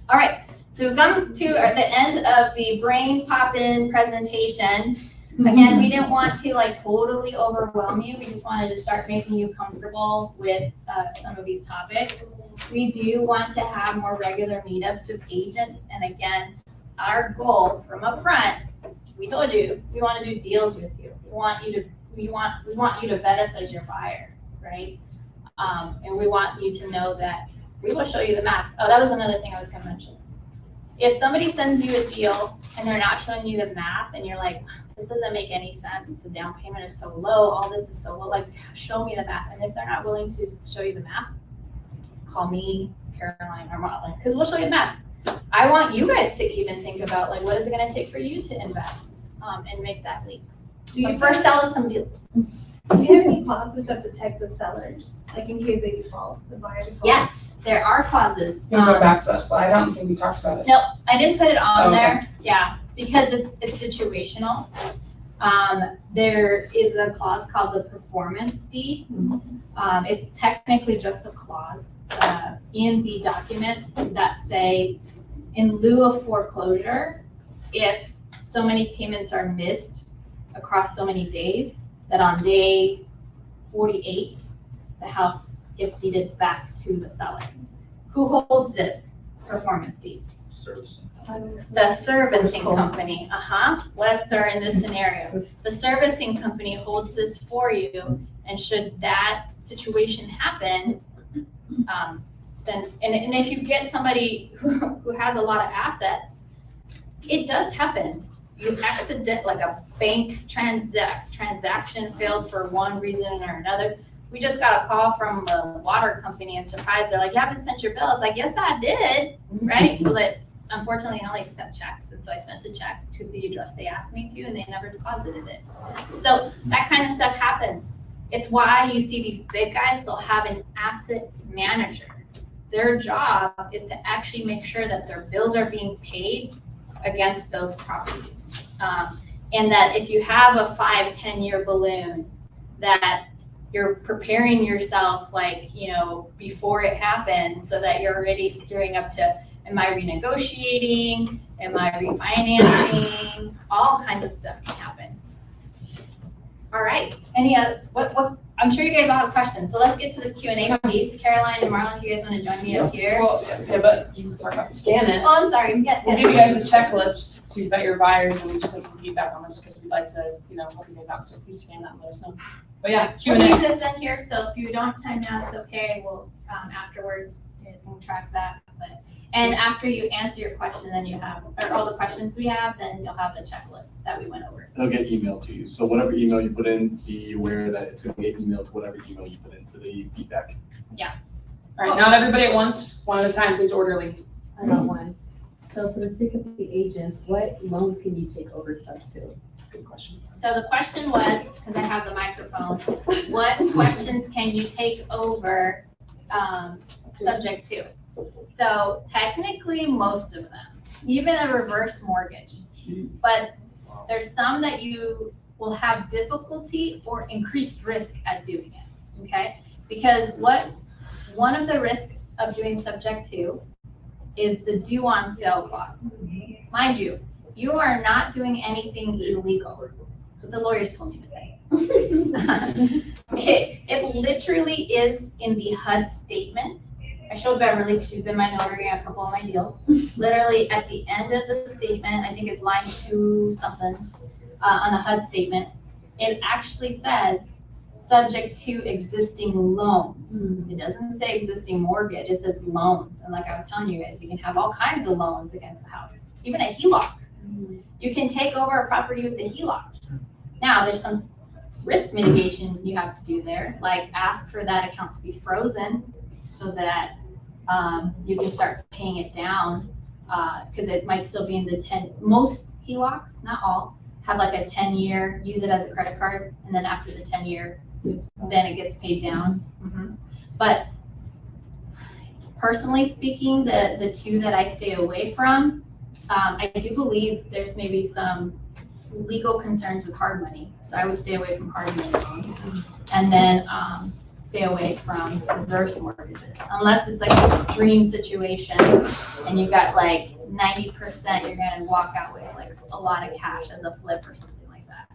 S2: All right, so we've come to the end of the brain pop-in presentation. Again, we didn't want to like totally overwhelm you. We just wanted to start making you comfortable with some of these topics. We do want to have more regular meetups with agents. And again, our goal from up front, we told you, we want to do deals with you. We want you to vet us as your buyer, right? And we want you to know that we will show you the map. Oh, that was another thing I was going to mention. If somebody sends you a deal and they're not showing you the math and you're like, this doesn't make any sense, the down payment is so low, all this is so low, like show me the math. And if they're not willing to show you the math, call me, Caroline, or Madeline, because we'll show you the math. I want you guys to even think about like, what is it going to take for you to invest and make that leap? But first, sell us some deals.
S6: Do you have any clauses that protect the sellers, like in case they default, the buyer defaults?
S2: Yes, there are clauses.
S1: You can go back to that slide. I don't think we talked about it.
S2: Nope, I didn't put it on
S1: Okay.
S2: there, yeah, because it's situational. There is a clause called the performance deed. It's technically just a clause in the documents that say, in lieu of foreclosure, if so many payments are missed across so many days, that on day 48, the house gets deeded back to the seller. Who holds this performance deed? The servicing company, Lester in this scenario. The servicing company holds this for you, and should that situation happen, then, and if you get somebody who has a lot of assets, it does happen. You accident, like a bank transaction failed for one reason or another. We just got a call from the water company and surprised, they're like, you haven't sent your bill. I was like, yes, I did, right? But unfortunately, I only accept checks. And so I sent a check to the address they asked me to, and they never deposited it. So that kind of stuff happens. It's why you see these big guys, they'll have an asset manager. Their job is to actually make sure that their bills are being paid against those properties. And that if you have a 5-10 year balloon, that you're preparing yourself like, before it happens, so that you're already gearing up to, am I renegotiating? Am I refinancing? All kinds of stuff can happen. All right, any other, what, I'm sure you guys all have questions, so let's get to this Q&A piece. Caroline and Marlon, if you guys want to join me up here.
S1: Well, yeah, but you can talk about scan it.
S2: Oh, I'm sorry, yes,
S1: We'll
S2: yes.
S1: give you guys a checklist to vet your buyers, and we just have some feedback on this because we'd like to, help you guys out. So please scan that and let us know. But yeah,
S2: We'll
S1: Q&A.
S2: leave this in here, so if you don't have time now, it's okay, we'll, afterwards, you guys can track that, but, and after you answer your question, then you have, or all the questions we have, then you'll have the checklist that we went over.
S4: It'll get emailed to you. So whatever email you put in, be aware that it's gonna get emailed to whatever email you put into the feedback.
S1: All right, not everybody at once, one at a time, please, orderly.
S7: I got one. So for the sake of the agents, what loans can you take over sub to?
S1: Good question.
S2: So the question was, because I have the microphone, what questions can you take over, subject to? So technically, most of them, even a reverse mortgage. But there's some that you will have difficulty or increased risk at doing it, okay? Because one of the risks of doing subject to is the due on sale clause. Mind you, you are not doing anything illegal. That's what the lawyers told me to say. It literally is in the HUD statement. I showed Beverly, because she's been my notary on a couple of my deals. Literally at the end of the statement, I think it's line 2 something on the HUD statement, it actually says subject to existing loans. It doesn't say existing mortgage, it says loans. And like I was telling you guys, you can have all kinds of loans against the house, even a HELOC. You can take over a property with a HELOC. Now, there's some risk mitigation you have to do there, like ask for that account to be frozen so that you can start paying it down, because it might still be in the 10, most HELOCs, not all, have like a 10-year, use it as a credit card, and then after the 10-year, then it gets paid down. But personally speaking, the two that I stay away from, I do believe there's maybe some legal concerns with hard money. So I would stay away from hard money loans. And then stay away from reverse mortgages. Unless it's like an extreme situation and you've got like 90% you're gonna walk out with like a lot of cash as a flip or something like that.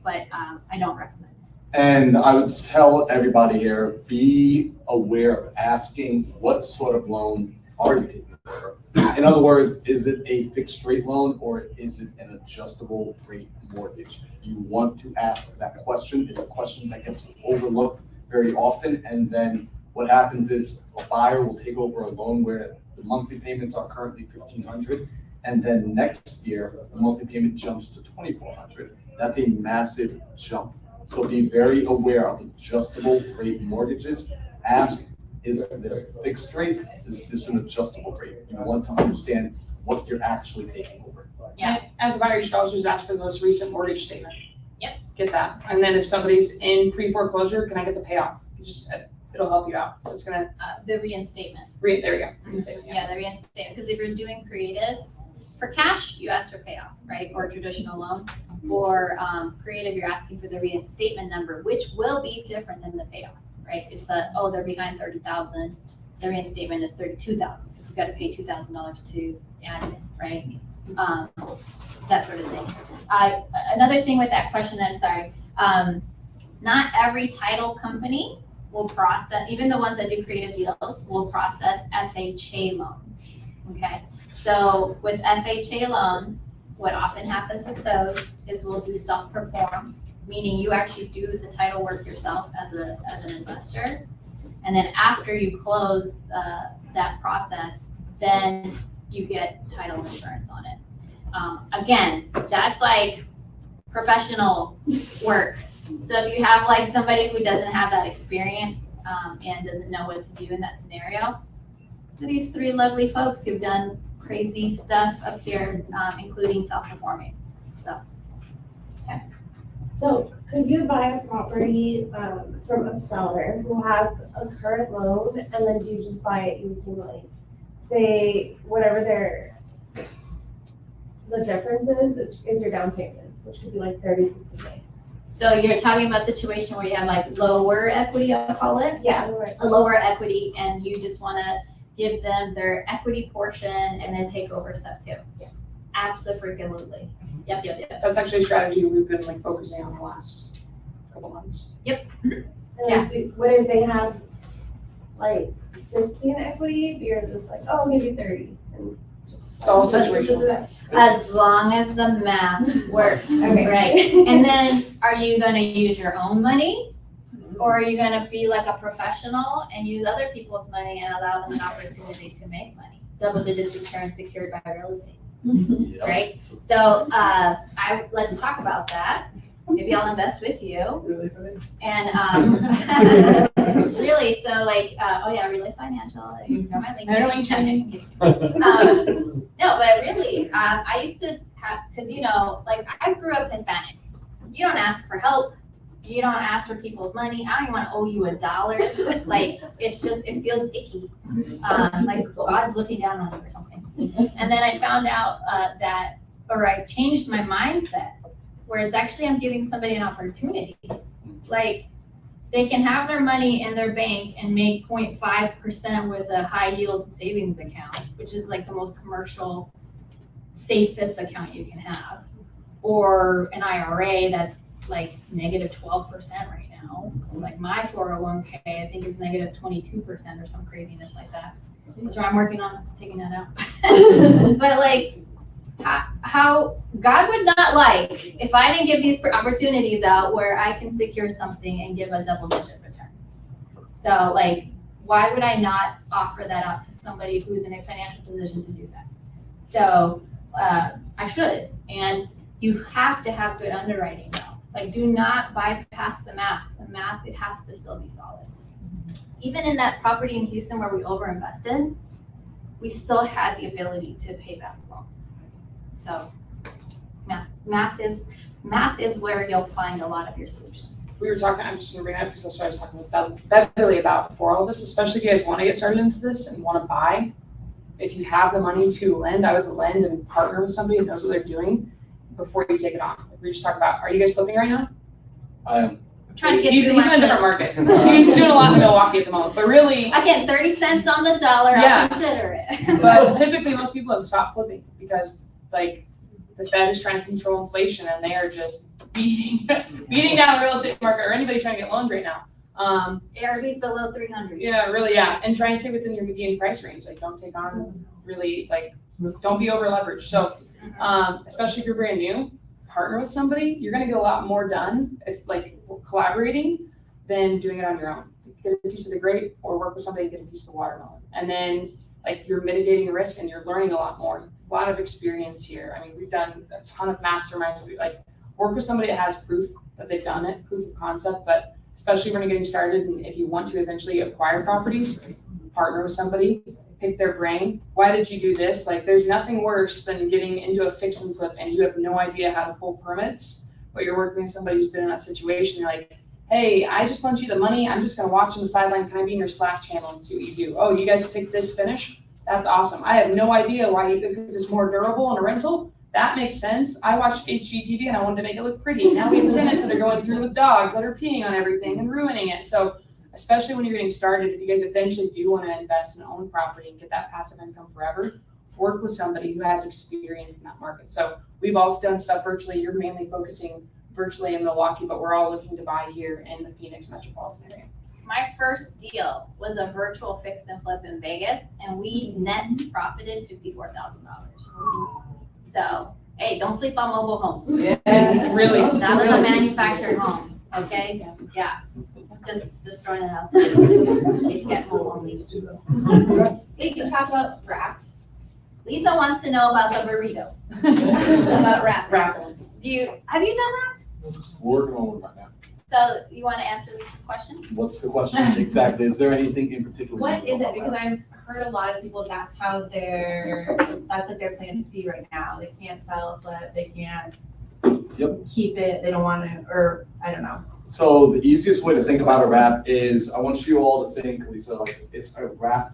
S2: But I don't recommend it.
S4: And I would tell everybody here, be aware of asking what sort of loan are you taking over? In other words, is it a fixed rate loan or is it an adjustable rate mortgage? You want to ask that question. It's a question that gets overlooked very often. And then what happens is a buyer will take over a loan where the monthly payments are currently $1,500. And then next year, the monthly payment jumps to $2,400. That's a massive jump. So be very aware of adjustable rate mortgages. Ask, is this fixed rate? Is this an adjustable rate? You want to understand what you're actually taking over.
S2: Yeah.
S1: And as a buyer, you should also just ask for the most recent mortgage statement.
S2: Yep.
S1: Get that. And then if somebody's in pre-foreclosure, can I get the payoff? It'll help you out. So it's gonna,
S2: The reinstatement.
S1: there we go. Reinstatement, yeah.
S2: Yeah, the reinstatement, because if you're doing creative, for cash, you ask for payoff, right, or traditional loan. For creative, you're asking for the reinstatement number, which will be different than the payoff, right? It's they're behind 30,000, the reinstatement is 32,000, because we've got to pay $2,000 to admin, right? That sort of thing. Another thing with that question, I'm sorry, not every title company will process, even the ones that do creative deals, will process FHA loans, okay? So with FHA loans, what often happens with those is we'll do self-perform, meaning you actually do the title work yourself as an investor. And then after you close that process, then you get title insurance on it. Again, that's like professional work. So if you have like somebody who doesn't have that experience and doesn't know what to do in that scenario, to these three lovely folks who've done crazy stuff up here, including self-performing.
S6: So could you buy a property from a seller who has a current loan and then do you just buy it using like, say, whatever the difference is your down payment, which could be like 30, 60 days.
S2: So you're talking about a situation where you have like lower equity, I'll call it,
S6: Yeah, right.
S2: a lower equity, and you just want to give them their equity portion and then take over step two.
S6: Yeah.
S2: Absolutely. Yep.
S1: That's actually a strategy we've been like focusing on the last couple months.
S6: And
S2: Yeah.
S6: what if they have like 60 in equity, but you're just like, oh, I'll give you 30. And just
S1: It's all
S6: let's
S1: situational.
S6: do that.
S2: As long as the math works,
S6: Okay.
S2: right? And then are you going to use your own money? Or are you gonna be like a professional and use other people's money and allow them an opportunity to make money? Double digits return secured by real estate, right? So let's talk about that. Maybe I'll invest with you.
S5: Really funny.
S2: And really, so like, Relay Financial, you know my link.
S1: I know you training.
S2: No, but really, I used to have, because like I grew up Hispanic. You don't ask for help. You don't ask for people's money. I don't even want to owe you $1. Like, it's just, it feels icky. Like God's looking down on you or something. And then I found out I changed my mindset where it's actually, I'm giving somebody an opportunity. Like, they can have their money in their bank and make 0.5% with a high yield savings account, which is like the most commercial, safest account you can have. Or an IRA that's like negative 12% right now. Like my 401k, I think is negative 22% or some craziness like that. So I'm working on taking that out. But like, how God would not like if I didn't give these opportunities out where I can secure something and give a double-digit return. So like, why would I not offer that out to somebody who's in a financial position to do that? So I should, and you have to have good underwriting though. Like, do not bypass the math. The math, it has to still be solid. Even in that property in Houston where we overinvested, we still had the ability to pay back loans. So math is where you'll find a lot of your solutions.
S1: we were talking, I'm just gonna bring it up because that's what I was talking with Beverly about before all of this, especially if you guys wanna get started into this and wanna buy. If you have the money to lend, I would lend and partner with somebody who knows what they're doing before you take it on. We just talked about, are you guys flipping right now?
S4: I am.
S2: I'm trying to get
S1: He's
S2: through
S1: in a
S2: my
S1: different
S2: flips.
S1: market. He's doing a lot in Milwaukee at the moment, but really,
S2: Again, 30 cents on the dollar,
S1: Yeah.
S2: I'll consider it.
S1: but typically most people have stopped flipping because like the Fed is trying to control inflation and they are just beating down the real estate market or anybody trying to get loans right now.
S2: ARV's below 300.
S1: Yeah, really, yeah, and try and stay within your median price range, like don't take on really, like, don't be over leveraged, so, especially if you're brand new, partner with somebody, you're gonna get a lot more done if, like, collaborating than doing it on your own. Get a piece of the grape or work with somebody, get a piece of the watermelon, and then, like, you're mitigating the risk and you're learning a lot more, a lot of experience here, I mean, we've done a ton of masterminds, we, like, work with somebody that has proof that they've done it, proof of concept, but especially when you're getting started and if you want to eventually acquire properties, partner with somebody, pick their brain. Why did you do this? Like there's nothing worse than getting into a fix and flip and you have no idea how to pull permits, but you're working with somebody who's been in that situation. You're like, hey, I just lent you the money. I'm just gonna watch on the sideline. Can I be in your Slack channel and see what you do? Oh, you guys picked this finish? That's awesome. I have no idea why because it's more durable in a rental. That makes sense. I watched HGTV and I wanted to make it look pretty. Now we have tenants that are going through with dogs that are peeing on everything and ruining it. So especially when you're getting started, if you guys eventually do want to invest and own property and get that passive income forever, work with somebody who has experience in that market. So we've also done stuff virtually. You're mainly focusing virtually in Milwaukee, but we're all looking to buy here in the Phoenix metropolitan area.
S2: My first deal was a virtual fix and flip in Vegas, and we net profited $54,000. So, hey, don't sleep on mobile homes.
S1: Yeah, really.
S2: That was a manufactured home, okay? Yeah, just throwing it out there. In case you get mobile homes.
S6: Lisa, talk about wraps.
S2: Lisa wants to know about the burrito. About wrap.
S1: Rapid.
S2: Have you done wraps?
S4: Working on it right now.
S2: So you want to answer Lisa's question?
S4: What's the question exactly? Is there anything in particular?
S7: What
S4: you
S7: is
S4: know
S7: it? Because
S4: about?
S7: I've heard a lot of people, that's like their plan C right now. They can't sell, but they can't keep it, they don't want to, or I don't know.
S4: So the easiest way to think about a wrap is, I want you all to think, Lisa, like it's a wrap.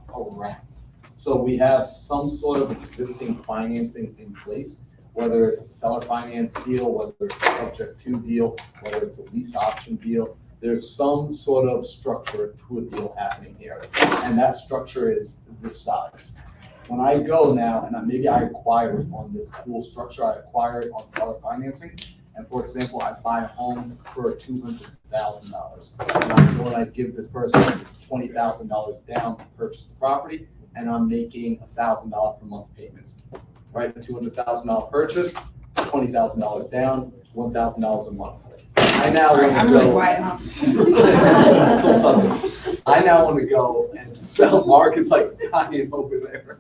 S4: So we have some sort of existing financing in place, whether it's a seller finance deal, whether it's a subject to deal, whether it's a lease option deal. There's some sort of structure to a deal happening here. And that structure is this size. When I go now, and maybe I acquire it on this cool structure, I acquire it on seller financing. And for example, I buy a home for $200,000. And I go and I give this person $20,000 down to purchase the property, and I'm making $1,000 per month payments. Right, the $200,000 purchase, $20,000 down, $1,000 a month. I now want to
S1: I'm
S4: go.
S1: really quiet, huh?
S4: So subtle. I now want to go and sell. Market's like dying over there.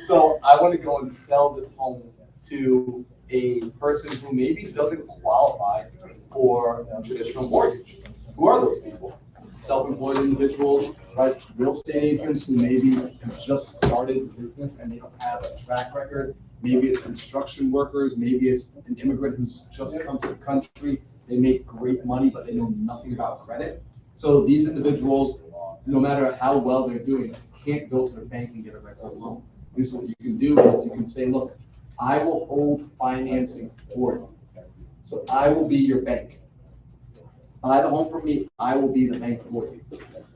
S4: So I want to go and sell this home to a person who maybe doesn't qualify for a traditional mortgage. Who are those people? Self-employed individuals, right? Real estate agents who maybe have just started a business and they don't have a track record. Maybe it's construction workers, maybe it's an immigrant who's just come to the country. They make great money, but they know nothing about credit. So these individuals, no matter how well they're doing, can't go to the bank and get a regular loan. This is what you can do is you can say, look, I will hold financing for you. So I will be your bank. Buy the home from me, I will be the bank for you.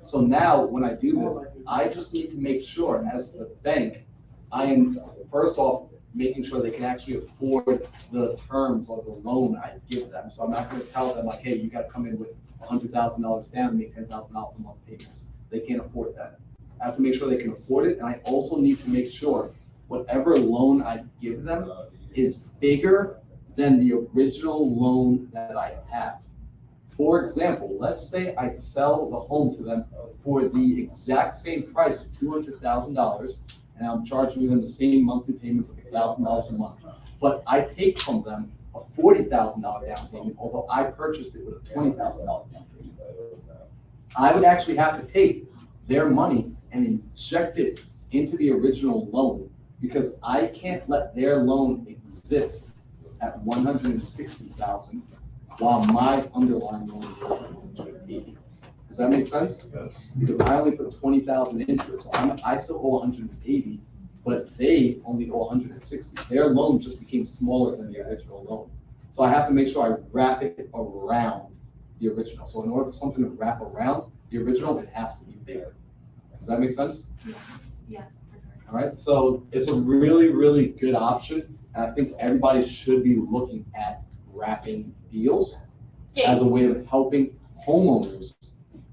S4: So now when I do this, I just need to make sure as the bank, I am first off making sure they can actually afford the terms of the loan I give them. So I'm not going to tell them like, hey, you got to come in with $100,000 down and make $10,000 a month payments. They can't afford that. I have to make sure they can afford it, and I also need to make sure whatever loan I give them is bigger than the original loan that I have. For example, let's say I sell the home to them for the exact same price of $200,000, and I'm charging them the same monthly payments of $1,000 a month. But I take from them a $40,000 down payment, although I purchased it with a $20,000 down payment. I would actually have to take their money and inject it into the original loan, because I can't let their loan exist at $160,000 while my underlying loan is 180. Does that make sense?
S3: Yes.
S4: Because I only put 20,000 into it, so I still owe 180, but they only owe 160. Their loan just became smaller than the original loan. So I have to make sure I wrap it around the original. So in order for something to wrap around the original, it has to be bigger. Does that make sense?
S7: Yeah.
S4: All right, so it's a really, really good option. And I think everybody should be looking at wrapping deals as a way of helping homeowners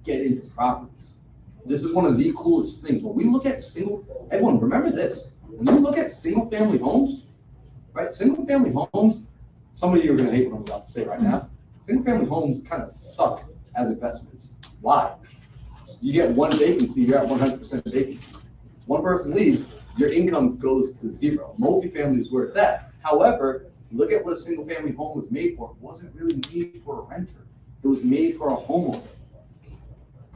S4: get into properties. This is one of the coolest things. When we look at everyone remember this, when you look at single family homes, right? Single family homes, some of you are gonna hate what I'm about to say right now. Single family homes kind of suck as investments. Why? You get one vacancy, you're at 100% vacancy. One person leaves, your income goes to zero. Multifamily is where it's at. However, look at what a single family home was made for. It wasn't really made for a renter. It was made for a homeowner.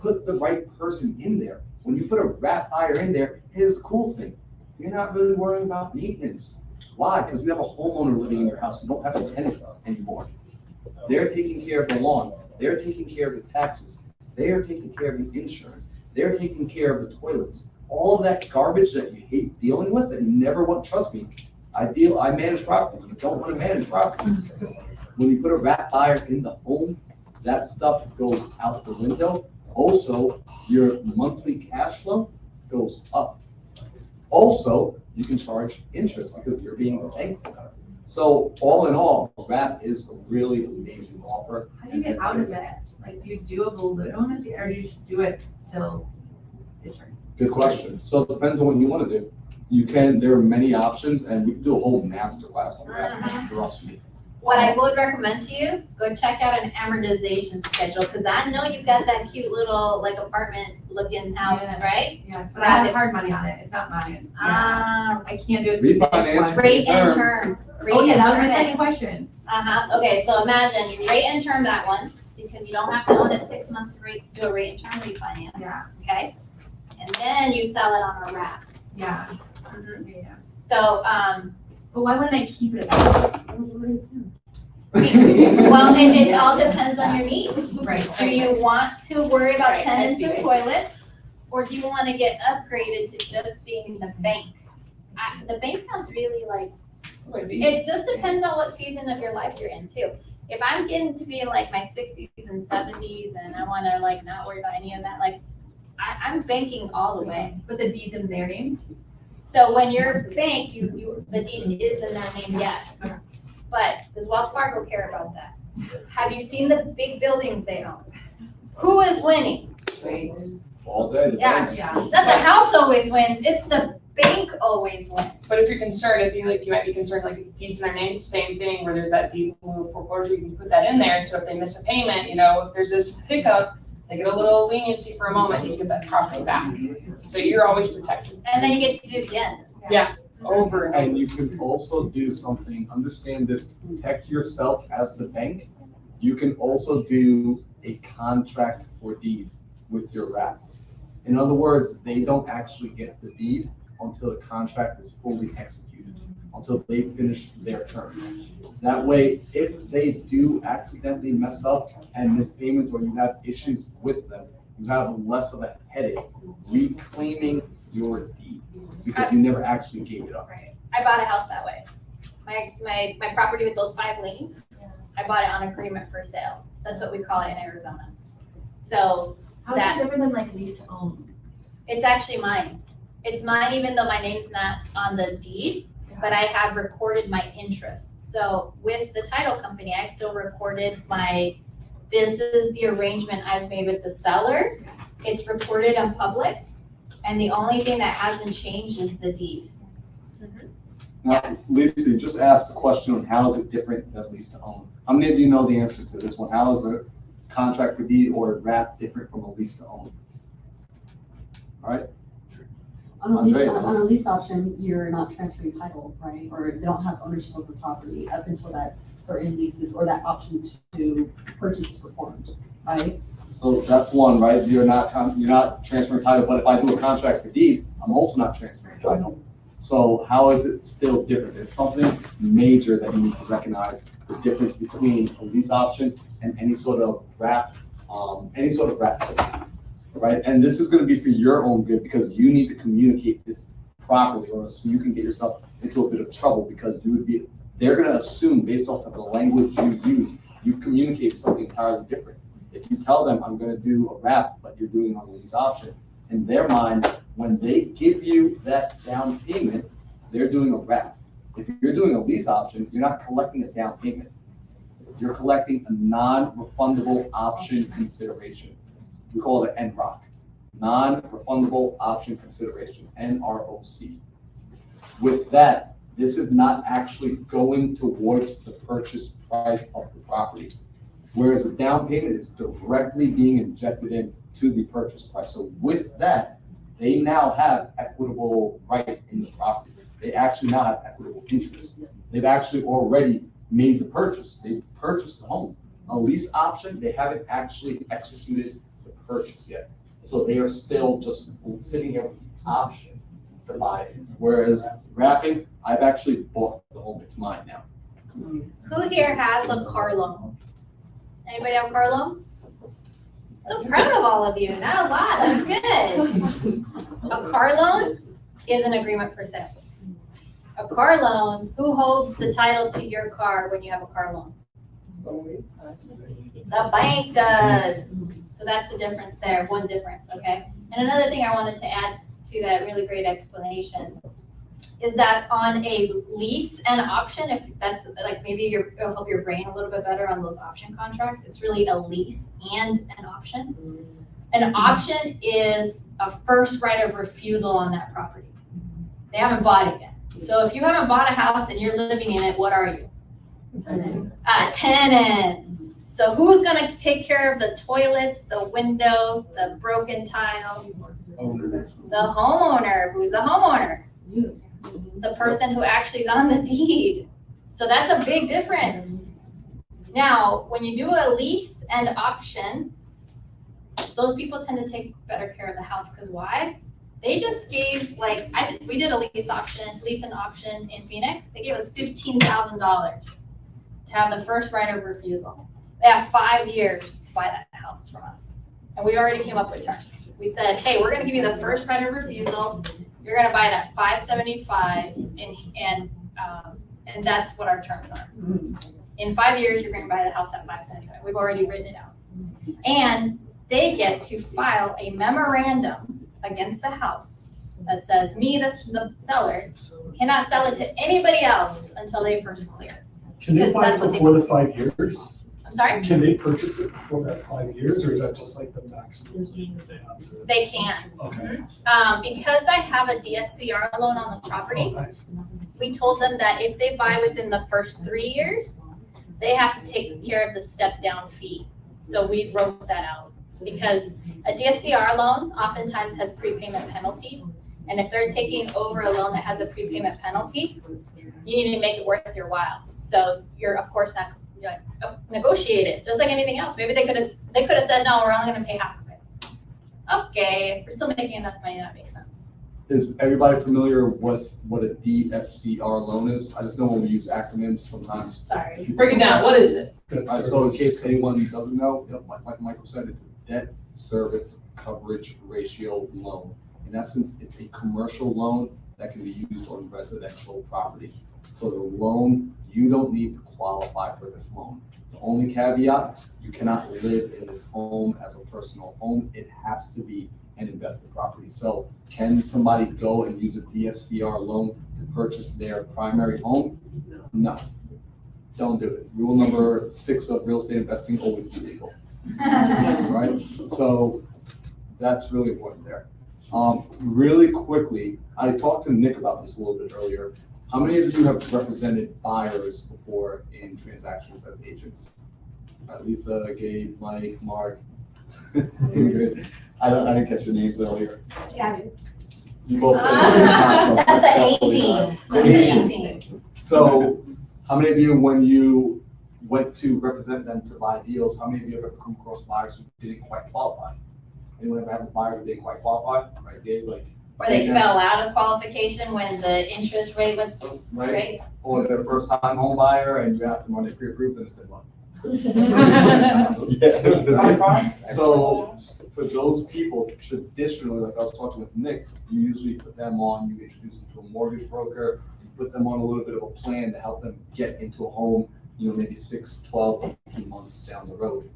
S4: Put the right person in there. When you put a wrap buyer in there, here's the cool thing. You're not really worrying about maintenance. Why? Because you have a homeowner living in your house. You don't have a tenant anymore. They're taking care of the lawn. They're taking care of the taxes. They are taking care of the insurance. They're taking care of the toilets. All of that garbage that you hate dealing with that you never want, trust me, I manage property. You don't want to manage property. When you put a wrap buyer in the home, that stuff goes out the window. Also, your monthly cash flow goes up. Also, you can charge interest because you're being thankful. So all in all, wrap is a really amazing offer.
S7: How do you get out of it? Like, do you do a balloon, or do you just do it till it's right?
S4: Good question. So it depends on what you want to do. There are many options, and we can do a whole master class on wrap, trust me.
S2: What I would recommend to you, go check out an amortization schedule, because I know you got that cute little like apartment looking house,
S7: Yeah.
S2: right?
S7: Yes, but I have hard money on it. It's not mine. I can't do it. to finish
S4: Refinance.
S7: one.
S2: Rate and term.
S7: Oh, yeah, that was my
S2: Rate and
S7: second question.
S2: term. Okay, so imagine you rate and term that one, because you don't have to own it 6 months to do a rate and term refinance.
S7: Yeah,
S2: Okay? And then you sell it on a wrap.
S7: yeah,
S2: Mm-hmm.
S7: yeah.
S2: So,
S7: But why wouldn't I keep it?
S2: well, it all depends on your needs.
S7: Right.
S2: Do you want to worry about
S1: Right, I
S2: tenants
S1: see
S2: and
S1: it.
S2: toilets? Or do you want to get upgraded to just being the bank? The bank sounds really like, it just depends on what season of your life you're in too. If I'm getting to be like my 60s and 70s and I want to like not worry about any of that, like I'm banking all the way.
S7: But the deed's in their name?
S2: So when you're bank, the deed is in their name, yes. But does Wells Fargo care about that? Have you seen the big buildings they own? Who is winning?
S4: All day, the
S2: Yeah.
S4: banks.
S2: Not the house always wins, it's the bank always wins.
S1: But if you're concerned, you might be concerned, like if deeds in their name, same thing, where there's that deed of foreclosure, you can put that in there, so if they miss a payment, if there's this hiccup, they get a little leniency for a moment, you get that property back. So you're always protected,
S2: And then you get to do it again.
S1: over and over.
S4: And you can also do something, understand this, protect yourself as the bank. You can also do a contract for deed with your wrap. In other words, they don't actually get the deed until the contract is fully executed, until they finish their term. That way, if they do accidentally mess up and miss payments or you have issues with them, you have less of a headache reclaiming your deed because you never actually gave it up.
S2: Right. I bought a house that way. My property with those 5 liens, I bought it on agreement for sale. That's what we call it in Arizona. So
S7: How is
S2: That-
S7: it different than like lease to own?
S2: it's actually mine. It's mine even though my name's not on the deed, but I have recorded my interest. So with the title company, I still recorded this is the arrangement I've made with the seller. It's recorded in public, and the only thing that hasn't changed is the deed.
S4: Now, Lisa, you just asked a question on how is it different than lease to own? How many of you know the answer to this one? How is a contract for deed or a wrap different from a lease to own? All right,
S8: On a lease,
S4: Andrea
S8: on
S4: knows.
S8: a lease option, you're not transferring title, right? Or they don't have ownership of the property up until that certain leases or that option to purchase is performed, right?
S4: so that's one, right? You're not transferring title, but if I do a contract for deed, I'm also not transferring title. So how is it still different? There's something major that you need to recognize, the difference between a lease option and any sort of wrap, right? And this is gonna be for your own good because you need to communicate this properly or else you can get yourself into a bit of trouble because they're gonna assume based off of the language you use, you've communicated something entirely different. If you tell them, I'm gonna do a wrap, but you're doing it on a lease option, in their mind, when they give you that down payment, they're doing a wrap. If you're doing a lease option, you're not collecting a down payment. You're collecting a non-refundable option consideration. We call it NROC, non-refundable option consideration, NROC. With that, this is not actually going towards the purchase price of the property. Whereas a down payment is directly being injected into the purchase price. So with that, they now have equitable right in the property. They actually now have equitable interest. They've actually already made the purchase. They've purchased the home. A lease option, they haven't actually executed the purchase yet. So they are still just sitting here with the option to buy it. Whereas wrapping, I've actually bought the home. It's mine now.
S2: Who here has a car loan? Anybody have a car loan? So proud of all of you, not a lot, that's good. A car loan is an agreement for sale. A car loan, who holds the title to your car when you have a car loan? The bank does. So that's the difference there, one difference, okay? And another thing I wanted to add to that really great explanation is that on a lease and option, if that's like maybe it'll help your brain a little bit better on those option contracts, it's really a lease and an option. An option is a first right of refusal on that property. They haven't bought it yet. So if you haven't bought a house and you're living in it, what are you? A tenant. So who's gonna take care of the toilets, the window, the broken tile? The homeowner. Who's the homeowner? The person who actually is on the deed. So that's a big difference. Now, when you do a lease and option, those people tend to take better care of the house, because why? They just gave, we did a lease and option in Phoenix. They gave us $15,000 to have the first right of refusal. They have 5 years to buy that house from us. And we already came up with terms. We said, hey, we're gonna give you the first right of refusal. You're gonna buy it at $575, and that's what our terms are. In 5 years, you're gonna buy the house at $575. We've already written it out. And they get to file a memorandum against the house that says, me, the seller, cannot sell it to anybody else until they first clear.
S5: Can they
S2: Because
S5: buy it
S2: that's what
S5: before the 5 years?
S2: I'm sorry?
S5: Can they purchase it before that 5 years, or is that just like the maximum that they have to?
S2: They can.
S5: Okay.
S2: Because I have a DSCR loan on the
S5: Oh,
S2: property,
S5: nice.
S2: we told them that if they buy within the first 3 years, they have to take care of the step down fee. So we wrote that out, because a DSCR loan oftentimes has prepayment penalties. And if they're taking over a loan that has a prepayment penalty, you need to make it worth your while. So you're of course not, negotiate it, just like anything else. Maybe they could have said, no, we're only gonna pay half of it. Okay, we're still making enough money, that makes sense.
S4: Is everybody familiar with what a DSCR loan is? I just know when we use acronyms sometimes.
S2: Sorry.
S1: Break it down, what is it?
S5: That's
S4: So in case anyone doesn't know, like Michael said, it's a debt service coverage ratio loan. In essence, it's a commercial loan that can be used on residential property. So the loan, you don't need to qualify for this loan. The only caveat, you cannot live in this home as a personal home. It has to be an investment property. So can somebody go and use a DSCR loan to purchase their primary home? No, don't do it. Rule number 6 of real estate investing, always be legal, right? So that's really important there. Really quickly, I talked to Nick about this a little bit earlier. How many of you have represented buyers before in transactions as agents? Lisa, Gabe, Mike, Mark. I didn't catch your names earlier.
S6: Yeah.
S4: You both said at the same time, so
S2: That's the
S4: definitely
S2: 18.
S4: not.
S2: That's the 18.
S4: So how many of you, when you went to represent them to buy deals, how many of you have ever come across buyers who didn't quite qualify? Anyone ever have a buyer who didn't quite qualify? Right, Gabe, like
S2: Or they
S4: Yeah.
S2: fell out of qualification when the interest rate went,
S4: Right?
S2: right?
S4: Or they're a first time home buyer and you ask them, are they pre-approved, and they said, what? Yeah. So for those people, traditionally, like I was talking with Nick, you usually put them on, you introduce them to a mortgage broker, you put them on a little bit of a plan to help them get into a home, maybe 6, 12, 18 months down the road.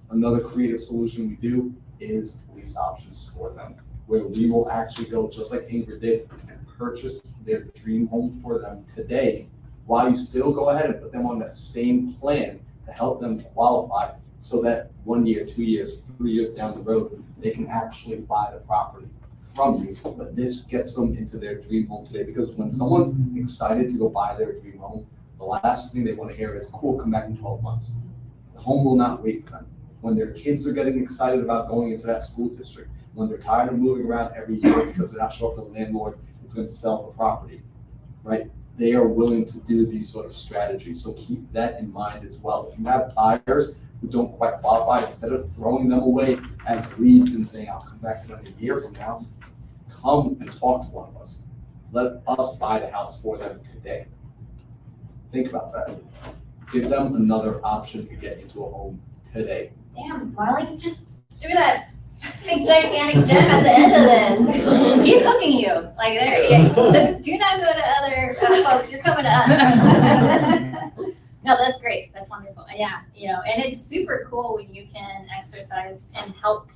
S4: Another creative solution we do is lease options for them, where we will actually go, just like Ingrid did, and purchase their dream home for them today, while you still go ahead and put them on that same plan to help them qualify, so that 1 year, 2 years, 3 years down the road, they can actually buy the property from you. But this gets them into their dream home today, because when someone's excited to go buy their dream home, the last thing they want to hear is, cool, come back in 12 months. The home will not wait for them. When their kids are getting excited about going into that school district, when they're tired of moving around every year because they're not sure if the landlord is going to sell the property, right? They are willing to do these sort of strategies. So keep that in mind as well. If you have buyers who don't quite qualify, instead of throwing them away as leads and saying, I'll come back to them a year from now, come and talk to one of us. Let us buy the house for them today. Think about that. Give them another option to get into a home today.
S2: Damn, Marley, just threw that big gigantic gem at the end of this. He's hooking you, like there, yeah. Do not go to other folks, you're coming to us. No, that's great, that's wonderful, yeah, and it's super cool when you can exercise and help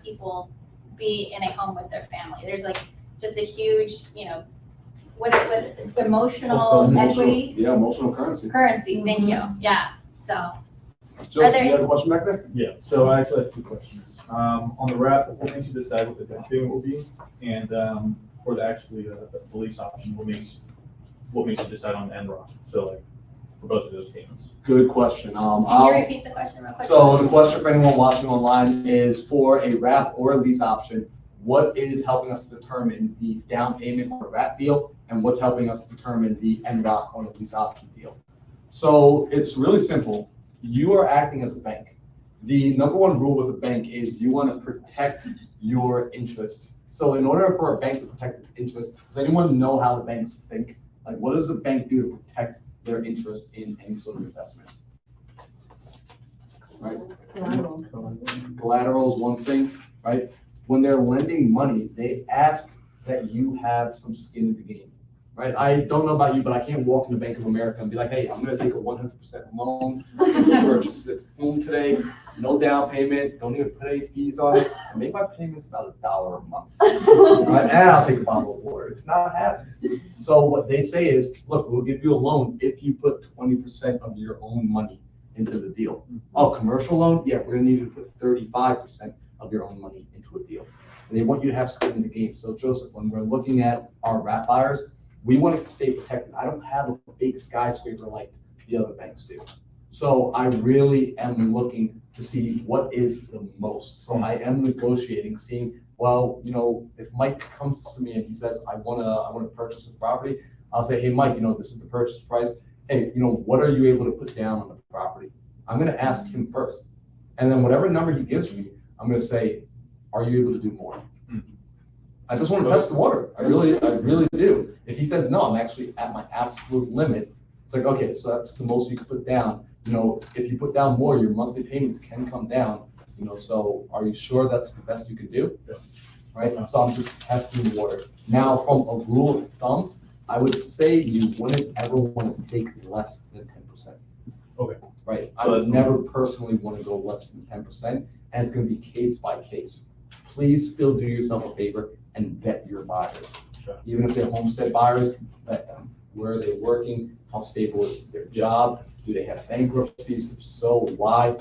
S2: people be in a home with their family. There's like just a huge, what emotional equity?
S4: Yeah, emotional currency.
S2: Currency, thank you, yeah, so.
S4: Joseph,
S2: there-
S4: you have a question back there?
S5: Yeah, so I actually have 2 questions. On the wrap, what makes you decide what the down payment will be? And for the lease option, what makes you decide on the end rock? So like, for both of those payments.
S4: Good question.
S2: Can you repeat the question real quick?
S4: So the question for anyone watching online is, for a wrap or a lease option, what is helping us determine the down payment on a wrap deal, and what's helping us determine the end rock on a lease option deal? So it's really simple. You are acting as a bank. The number one rule with a bank is you want to protect your interest. So in order for a bank to protect its interest, does anyone know how the banks think? Like, what does a bank do to protect their interest in any sort of investment? Right? Collateral is one thing, right? When they're lending money, they ask that you have some skin in the game, right? I don't know about you, but I can't walk into Bank of America and be like, hey, I'm gonna take a 100% loan, purchase this home today, no down payment, don't even put any fees on it, and make my payments about $1 a month, right? And I'll take a bottle of water. It's not happening. So what they say is, look, we'll give you a loan if you put 20% of your own money into the deal. Oh, commercial loan? Yeah, we're gonna need you to put 35% of your own money into a deal. And they want you to have skin in the game. So Joseph, when we're looking at our wrap buyers, we want to stay protected. I don't have a big skyscraper like the other banks do. So I really am looking to see what is the most. So I am negotiating, seeing, well, if Mike comes to me and he says, I wanna purchase this property, I'll say, hey, Mike, this is the purchase price. Hey, what are you able to put down on the property? I'm gonna ask him first. And then whatever number he gives me, I'm gonna say, are you able to do more? I just want to test the water. I really do. If he says, no, I'm actually at my absolute limit, it's like, okay, so that's the most you can put down. If you put down more, your monthly payments can come down, so are you sure that's the best you can do?
S5: Yeah.
S4: Right? So I'm just testing the water. Now, from a rule of thumb, I would say you wouldn't ever want to take less than 10%.
S5: Okay.
S4: Right? I
S5: So
S4: would
S5: that's-
S4: never personally want to go less than 10%, and it's going to be case by case. Please still do yourself a favor and vet your buyers.
S5: Sure.
S4: Even if they're homestead buyers, vet them. Where are they working? How stable is their job? Do they have bankruptcies? If so, why?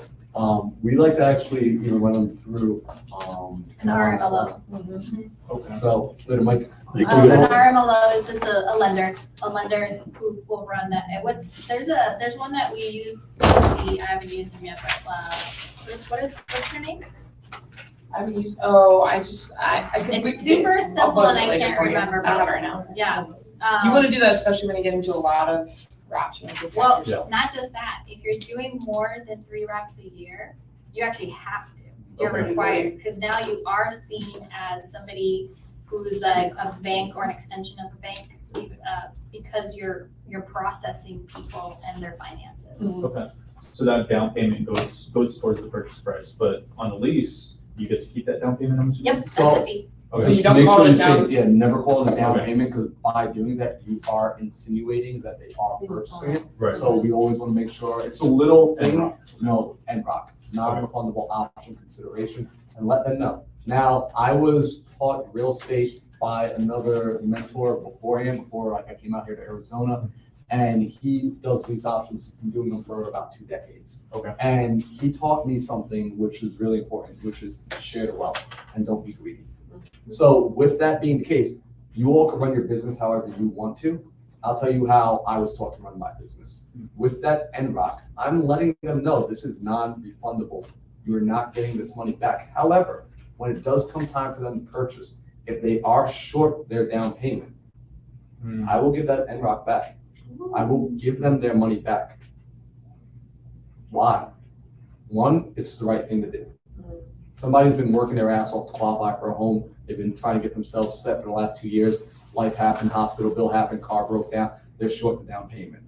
S4: We like to actually, run them through.
S2: An RMLO.
S5: Okay.
S4: So, later, Mike.
S2: An RMLO is just a lender who will run that. And there's one that we use, I haven't used them yet, but what's her name?
S1: I haven't used, I could.
S2: It's super
S1: I'll
S2: simple
S1: post
S2: and
S1: it
S2: I
S1: later
S2: can't
S1: for you.
S2: remember,
S1: I have it
S2: but
S1: right now.
S2: yeah.
S1: You want to do that, especially when you get into a lot of wraps.
S2: Well,
S5: Yeah.
S2: not just that, if you're doing more than 3 wraps a year, you actually have to. You're
S5: Okay.
S2: required, because now you are seen as somebody who's like a bank or an extension of a bank, because you're processing people and their finances.
S5: Okay, so that down payment goes towards the purchase price, but on a lease, you get to keep that down payment, I'm assuming?
S2: Yep, that's
S4: So-
S2: a fee.
S1: So
S5: Okay,
S1: you don't
S4: Make
S1: call
S4: sure
S1: it a
S4: you
S1: down-
S4: change- Yeah, never call it a down
S5: Okay.
S4: payment, because by doing that, you are insinuating that they are purchasing it.
S5: right.
S4: So we always want to make sure, it's a little
S5: And
S4: thing,
S5: rock.
S4: non-refundable option consideration, and let them know. Now, I was taught real estate by another mentor beforehand, before like I came out here to Arizona, and he does these options, he's been doing them for about 2 decades.
S5: Okay.
S4: And he taught me something which is really important, which is share the wealth and don't be greedy. So with that being the case, you all can run your business however you want to. I'll tell you how I was taught to run my business. With that NROC, I'm letting them know this is non-refundable. You're not getting this money back. However, when it does come time for them to purchase, if they are short their down payment,
S5: Hmm.
S4: I will give that NROC back. I will give them their money back. Why? One, it's the right thing to do. Somebody's been working their ass off to qualify for a home. They've been trying to get themselves set for the last 2 years. Life happened, hospital bill happened, car broke down. They're short the down payment.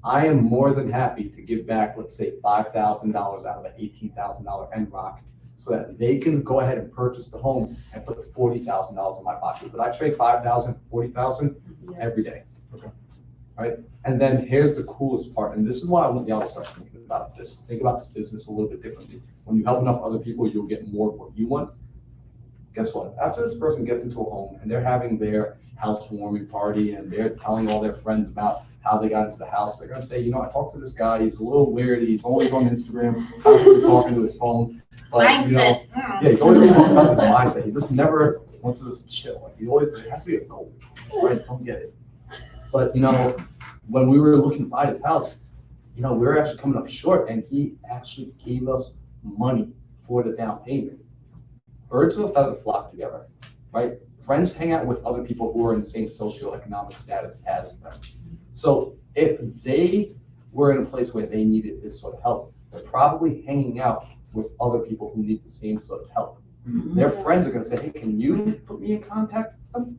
S4: I am more than happy to give back, let's say, $5,000 out of an $18,000 NROC so that they can go ahead and purchase the home and put $40,000 in my pocket. But I trade $5,000, $40,000 every day.
S5: Okay.
S4: Right? And then here's the coolest part, and this is why I want y'all to start thinking about this. Think about this business a little bit differently. When you help enough other people, you'll get more of what you want. Guess what? After this person gets into a home and they're having their housewarming party and they're telling all their friends about how they got into the house, they're gonna say, you know, I talked to this guy, he's a little weird, he's always on Instagram, constantly talking to his phone. But, you know,
S2: Mindset.
S4: yeah, he's always talking about his mindset. He just never wants to just chill. Like, he always, it has to be a goal, right? Don't get it. But, you know, when we were looking to buy his house, you know, we were actually coming up short, and he actually gave us money for the down payment. Birds of a feather flock together, right? Friends hang out with other people who are in the same socioeconomic status as them. So if they were in a place where they needed this sort of help, they're probably hanging out with other people who need the same sort of help. Their friends are gonna say, hey, can you put me in contact with them?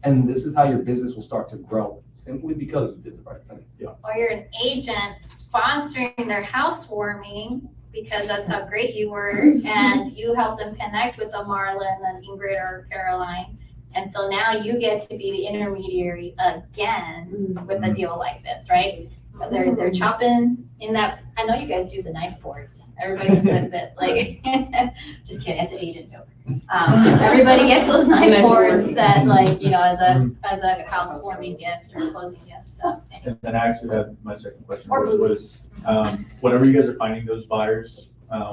S4: And this is how your business will start to grow, simply because you did the right thing.
S2: Or you're an agent sponsoring their housewarming because that's how great you were, and you help them connect with the Marlon and Ingrid or Caroline. And so now you get to be the intermediary again with a deal like this, right? They're chopping in that, I know you guys do the knife boards. Everybody's the like, just kidding, it's an agent joke. Everybody gets those knife boards that like, you know, as a housewarming gift or closing gift, so.
S5: And then I actually had my second question,
S2: Or
S5: was, whenever you guys are finding those buyers,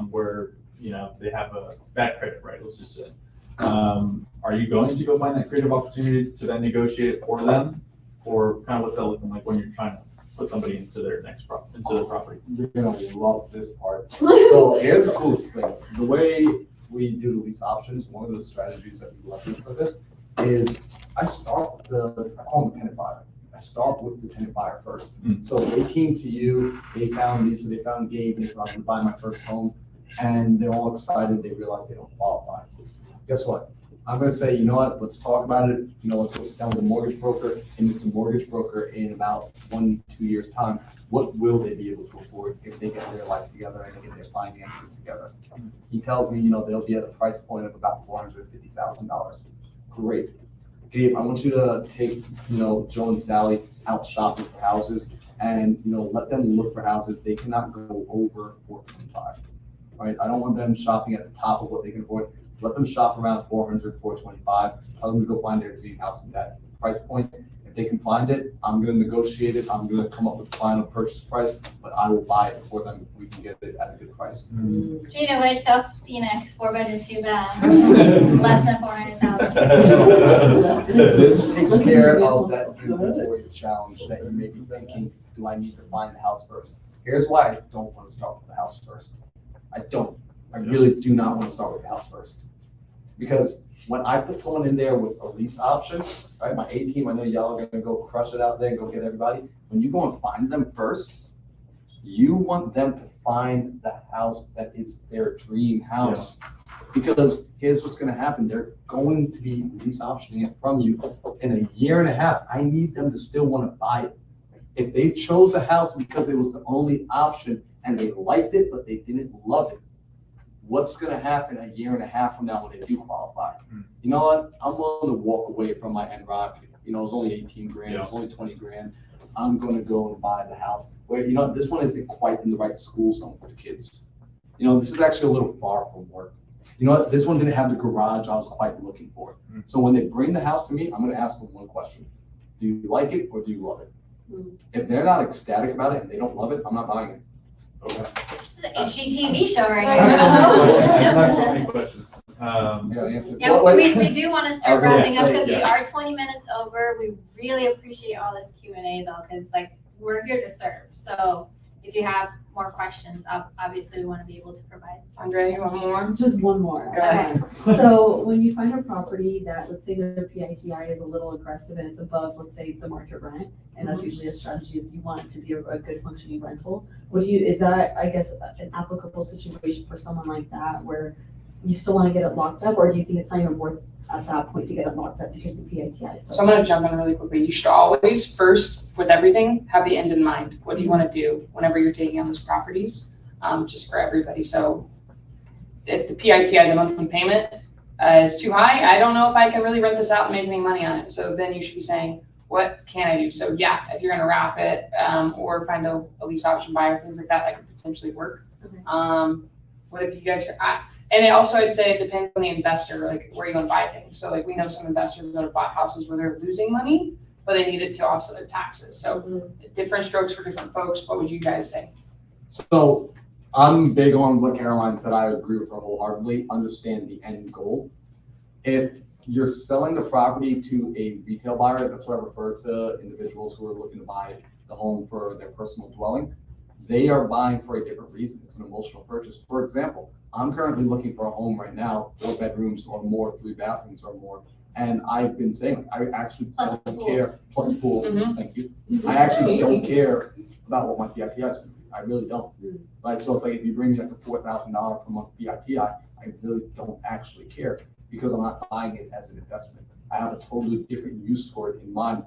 S5: where, you know, they have a bad credit, right, let's just say, are you going to go find that creative opportunity to then negotiate it for them? Or kind of what's that looking like when you're trying to put somebody into their next into their property?
S4: You're gonna love this part. So here's the coolest thing. The way we do the lease options, one of the strategies that we leverage for this is I call them the tenant buyer. I start with the tenant buyer first.
S5: Mm.
S4: So they came to you, they found me, so they found Gabe, and so I'm gonna buy my first home. And they're all excited, they realize they don't qualify. Guess what? I'm gonna say, you know what, let's talk about it. You know, let's go sit down with the mortgage broker, and Mr. Mortgage Broker in about 1-2 years' time, what will they be able to afford if they get their life together and they get their finances together? He tells me, you know, they'll be at a price point of about $450,000. Great. Gabe, I want you to take, you know, Joe and Sally out shopping for houses and, you know, let them look for houses. They cannot go over 425, right? I don't want them shopping at the top of what they can afford. Let them shop around 400, 425. Tell them to go find their dream house in that price point. If they can find it, I'm gonna negotiate it. I'm gonna come up with the final purchase price, but I will buy it for them. We can get it at a good price.
S2: Speaking of which, South Phoenix, 4-bedroom, 2-bath, less than 400,000.
S4: This takes care of that inventory challenge that you may be thinking, do I need to find the house first? Here's why I don't want to start with the house first. I really do not want to start with the house first. Because when I put someone in there with a lease option, right, my A team, I know y'all are gonna go crush it out there, go get everybody. When you go and find them first, you want them to find the house that is their dream house. Because here's what's gonna happen, they're going to be lease optioning it from you in a year and a half. I need them to still wanna buy it. If they chose a house because it was the only option and they liked it, but they didn't love it, what's gonna happen a year and a half from now when they do qualify? You know what, I'm willing to walk away from my NROC, you know, it's only 18 grand, it's only 20 grand. I'm gonna go and buy the house, where, you know, this one isn't quite in the right school zone for the kids. You know, this is actually a little far from work. You know what, this one didn't have the garage I was quite looking for. So when they bring the house to me, I'm gonna ask them one question. Do you like it or do you love it? If they're not ecstatic about it and they don't love it, I'm not buying it.
S3: Okay.
S2: The HGTV show right
S8: Right.
S2: now.
S5: I have so many questions.
S4: Yeah, answer.
S2: Yeah,
S4: Well, wait.
S2: we do want to start
S4: I was gonna
S2: wrapping up
S4: say,
S2: because we
S5: yeah.
S2: are 20 minutes over. We really appreciate all this Q&A though, because like we're here to serve. So if you have more questions, obviously we want to be able to provide.
S1: Andre, you want more?
S8: Just one more.
S1: Go ahead.
S8: So when you find a property that, let's say their PITI is a little aggressive and it's above, let's say, the market rent, and that's usually a strategy is you want it to be a good functioning rental. Is that, I guess, an applicable situation for someone like that where you still want to get it locked up, or do you think it's not even worth at that point to get it locked up because the PITI is
S1: So I'm gonna jump in really quickly. You should always, first, with everything, have the end in mind. What do you wanna do whenever you're taking on those properties? Just for everybody. So if the PITI, the monthly payment, is too high, I don't know if I can really rent this out and make any money on it. So then you should be saying, what can I do? So yeah, if you're gonna wrap it, or find a lease option buyer, things like that could potentially work.
S8: Okay.
S1: What if you guys are, and it also, I'd say it depends on the investor, like where you want to buy things. So like we know some investors that have bought houses where they're losing money, but they need it to offset their taxes. So different strokes for different folks. What would you guys say?
S4: So I'm big on what Caroline said. I agree with her wholeheartedly. Understand the end goal. If you're selling the property to a retail buyer, that's what I refer to individuals who are looking to buy the home for their personal dwelling. They are buying for a different reason. It's an emotional purchase. For example, I'm currently looking for a home right now, 4 bedrooms or more, 3 bathrooms or more. And I've been saying, I actually
S2: Plus a
S4: don't
S2: pool.
S4: care, plus a pool,
S1: Mhm.
S4: thank you. I actually don't care about what my PITI is. I really don't. Like, so it's like if you bring me like a $4,000 per month PITI, I really don't actually care because I'm not buying it as an investment. I have a totally different use for it in mind.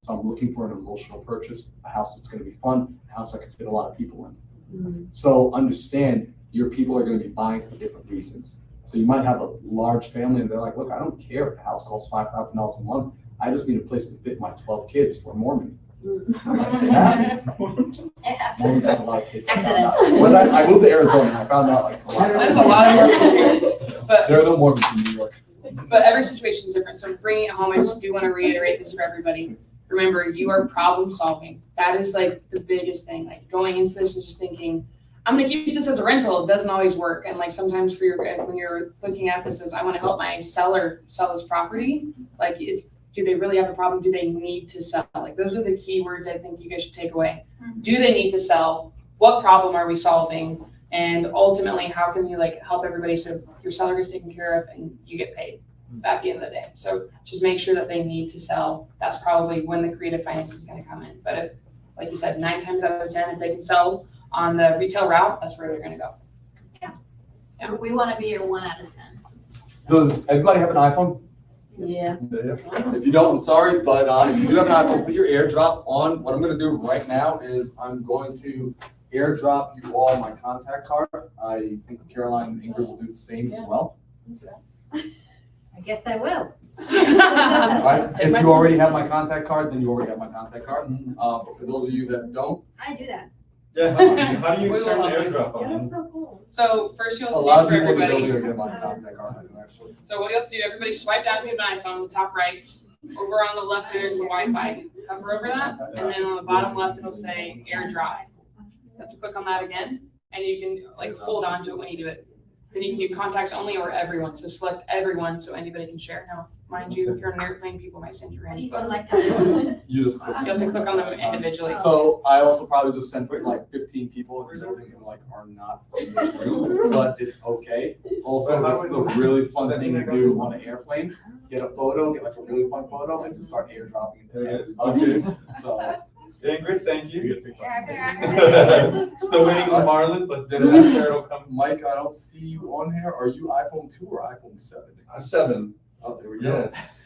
S4: So I'm looking for an emotional purchase, a house that's gonna be fun, a house that can fit a lot of people in. So understand your people are gonna be buying for different reasons. So you might have a large family and they're like, look, I don't care if the house costs $5,000 a month. I just need a place to fit my 12 kids or Mormon. It happens.
S2: Yeah.
S4: Mormons have a lot of kids. I found
S2: Accident.
S4: out. When I moved to Arizona, I found out like
S1: There's a lot of Mormons here. But
S4: there are no Mormons in New York.
S1: every situation is different. So bringing it home, I just do want to reiterate this for everybody. Remember, you are problem solving. That is like the biggest thing. Like going into this and just thinking, I'm gonna keep this as a rental. It doesn't always work. And like sometimes for your, when you're looking at this as I want to help my seller sell this property, like do they really have a problem? Do they need to sell? Like those are the key words I think you guys should take away. Do they need to sell? What problem are we solving? And ultimately, how can you like help everybody so your seller gets taken care of and you get paid at the end of the day? So just make sure that they need to sell. That's probably when the creative finance is going to come in. But if, like you said, 9 times out of 10, if they can sell on the retail route, that's where they're going to go. Yeah.
S2: We want to be your 1 out of 10.
S4: Does everybody have an iPhone?
S8: Yeah.
S4: If you don't, I'm sorry, but if you do have an iPhone, put your AirDrop on. What I'm gonna do right now is I'm going to AirDrop you all my contact card. I think Caroline and Ingrid will do the same as well.
S2: I guess I will.
S4: All right,
S1: Take
S4: if
S1: my
S4: you already have my contact card, then you already have my contact card. But for those of you that don't,
S2: I do that.
S5: Yeah, how do
S1: We
S5: you
S1: will
S5: turn the
S1: help you.
S5: airdrop
S6: Yeah,
S5: on?
S6: that's so cool.
S1: So first
S4: a
S1: you'll
S4: lot
S1: have
S4: of
S1: to do for
S4: people in the
S1: everybody.
S4: building are getting my contact card, I do actually.
S1: So what you have to do, everybody swipe down if you have an iPhone, the top right. Over on the left, there's the Wi-Fi. Hover over that, and then on the bottom left, it'll say AirDrop. You have to click on that again, and you can like hold on to it when you do it. Then you can do contacts only or everyone. So select everyone so anybody can share. Now, mind you, if you're on an airplane, people might send you
S2: How do you
S1: in. But
S2: select that?
S4: You just click.
S1: you have to click on them individually.
S4: So I also probably just sent it like 15 people in the building who like are not in this group, but it's okay. Also, this is a really fun thing to do on an airplane. Get a photo, get like a really fun photo, and just start airdropping it to everybody. So
S9: Ingrid, thank
S5: You
S9: you.
S5: get to pick
S2: This is cool.
S9: Still waiting on Marlon, but then I'm sure it'll come.
S4: Mike, I don't see you on here. Are you iPhone 2 or iPhone 7?
S9: 7.
S4: Oh, there we go.
S9: Yes.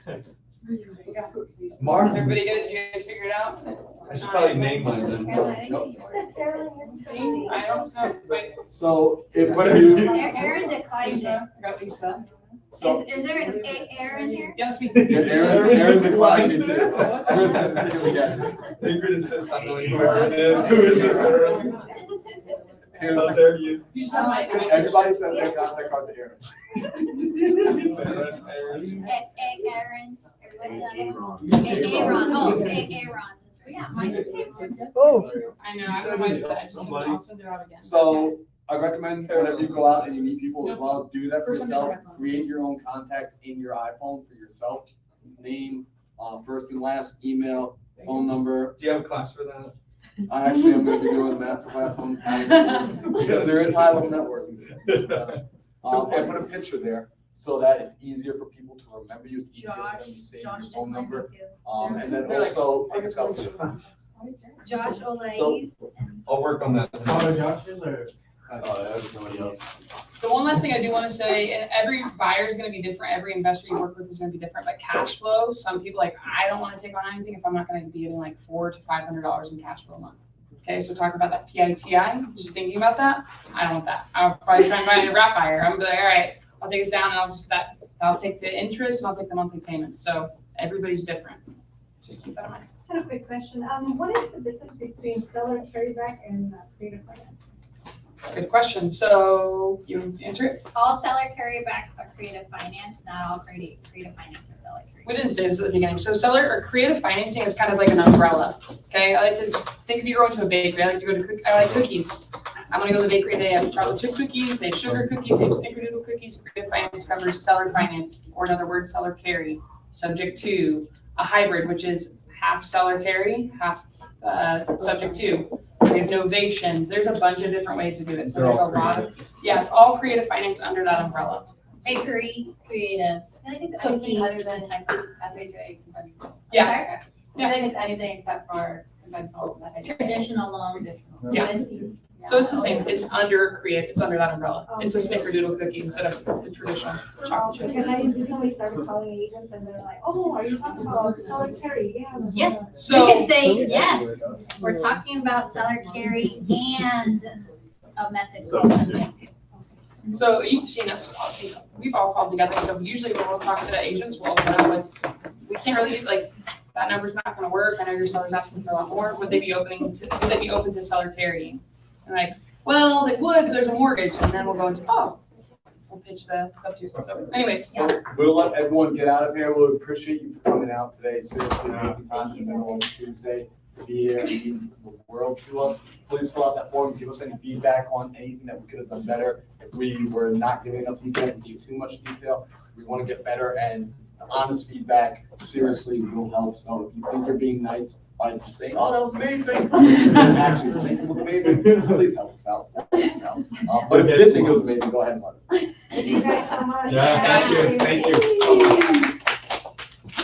S1: Is
S9: Marlon,
S1: everybody good? Did you guys figure it out?
S9: I should probably name mine then.
S1: See, I don't know. Wait,
S4: So if
S9: What are
S4: you,
S2: Aaron declined it.
S1: Lisa, I got Lisa.
S4: so,
S2: Is there an Aaron here?
S1: Yeah, that's me.
S4: yeah, Aaron declined me too. I'm gonna send it to him again.
S9: Ingrid insists on knowing who Aaron is. Who is this Aaron?
S4: Aaron,
S9: Oh, there you.
S1: You just have my.
S4: everybody send their contact card to Aaron.
S9: Is that Aaron?
S2: Aaron. Everybody know? Aaron. Oh, Aaron. That's right. Yeah, mine is Aaron.
S4: Oh.
S1: I know, I don't know why I did that. I just sent it- I'll send it out again.
S4: So I recommend whenever you go out and you meet people as well, do that for yourself. Create your own contact in your iPhone for yourself. Name, first and last, email, phone number.
S9: Do you have a class for that?
S4: I actually am gonna be doing a master class on because there is high level networking. And put a picture there so that it's easier for people to remember you. It's easier for them to save your phone number. And then also take a selfie.
S2: Josh Olais.
S9: I'll work on that.
S3: There's nobody else.
S1: The one last thing I do want to say, and every buyer is going to be different, every investor you work with is going to be different, but cash flow, some people like, I don't want to take on anything if I'm not going to be getting like $400 to $500 in cash flow a month. Okay, so talk about that PITI, just thinking about that, I don't want that. I'll probably try and find a wrap buyer. I'm gonna be like, all right, I'll take this down and I'll take the interest and I'll take the monthly payment. So everybody's different. Just keep that in mind.
S10: I have a quick question. What is the difference between seller carryback and creative finance?
S1: Good question. So you want to answer it?
S2: All seller carrybacks are creative finance, not all creative finance are seller carryback.
S1: We didn't say this at the beginning. So seller or creative financing is kind of like an umbrella. Okay, I like to think if you're going to a bakery. I like to go to I like cookies. I'm gonna go to the bakery. They have chocolate chip cookies. They have sugar cookies. They have snickerdoodle cookies. Creative finance covers seller finance, or another word, seller carry. Subject to a hybrid, which is half seller carry, half subject to. We have novations. There's a bunch of different ways to do it. So there's a lot of, yeah, it's all creative finance under that umbrella.
S2: Bakery, creative,
S7: I think it's
S2: cookie,
S7: anything other than
S2: the type of
S7: FHA conventional.
S1: Yeah.
S7: I think it's anything except for conventional FHA.
S2: traditional loans.
S1: Yeah.
S2: USD.
S1: So it's the same. It's under creative. It's under that umbrella. It's a snickerdoodle cookie instead of the traditional chocolate chip.
S10: Because I recently started calling agents and they're like, oh, are you talking about seller carry? Yes.
S2: Yeah.
S1: So
S2: You can say, yes, we're talking about seller carry and a method called subject to.
S1: So you've seen us, we've all called together, so usually when we'll talk to the agents, we'll open up with, we can't really, like, that number's not gonna work, I know your seller's asking for a lot more, would they be open to seller carrying? And like, well, they would, but there's a mortgage, and then we'll go into, we'll pitch the subject, so anyways.
S4: So we'll let everyone get out of here. We appreciate you for coming out today. Seriously, making time in the middle of Tuesday to be here. It means the world to us. Please fill out that form. Give us any feedback on anything that we could have done better. If we were not giving enough detail, we gave too much detail. We want to get better, and honest feedback seriously will help. So if you think you're being nice by just saying, "Oh, that was amazing," actually think it was amazing, please help us out. But if you did think it was amazing, go ahead and let us know.
S10: Thank you guys so much.
S9: Yeah, thank you.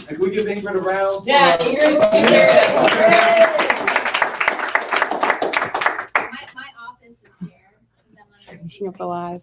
S4: And can we give Ingrid a round?
S1: Yeah, you're gonna take care of this.
S2: My office is here.
S1: Finishing up the live.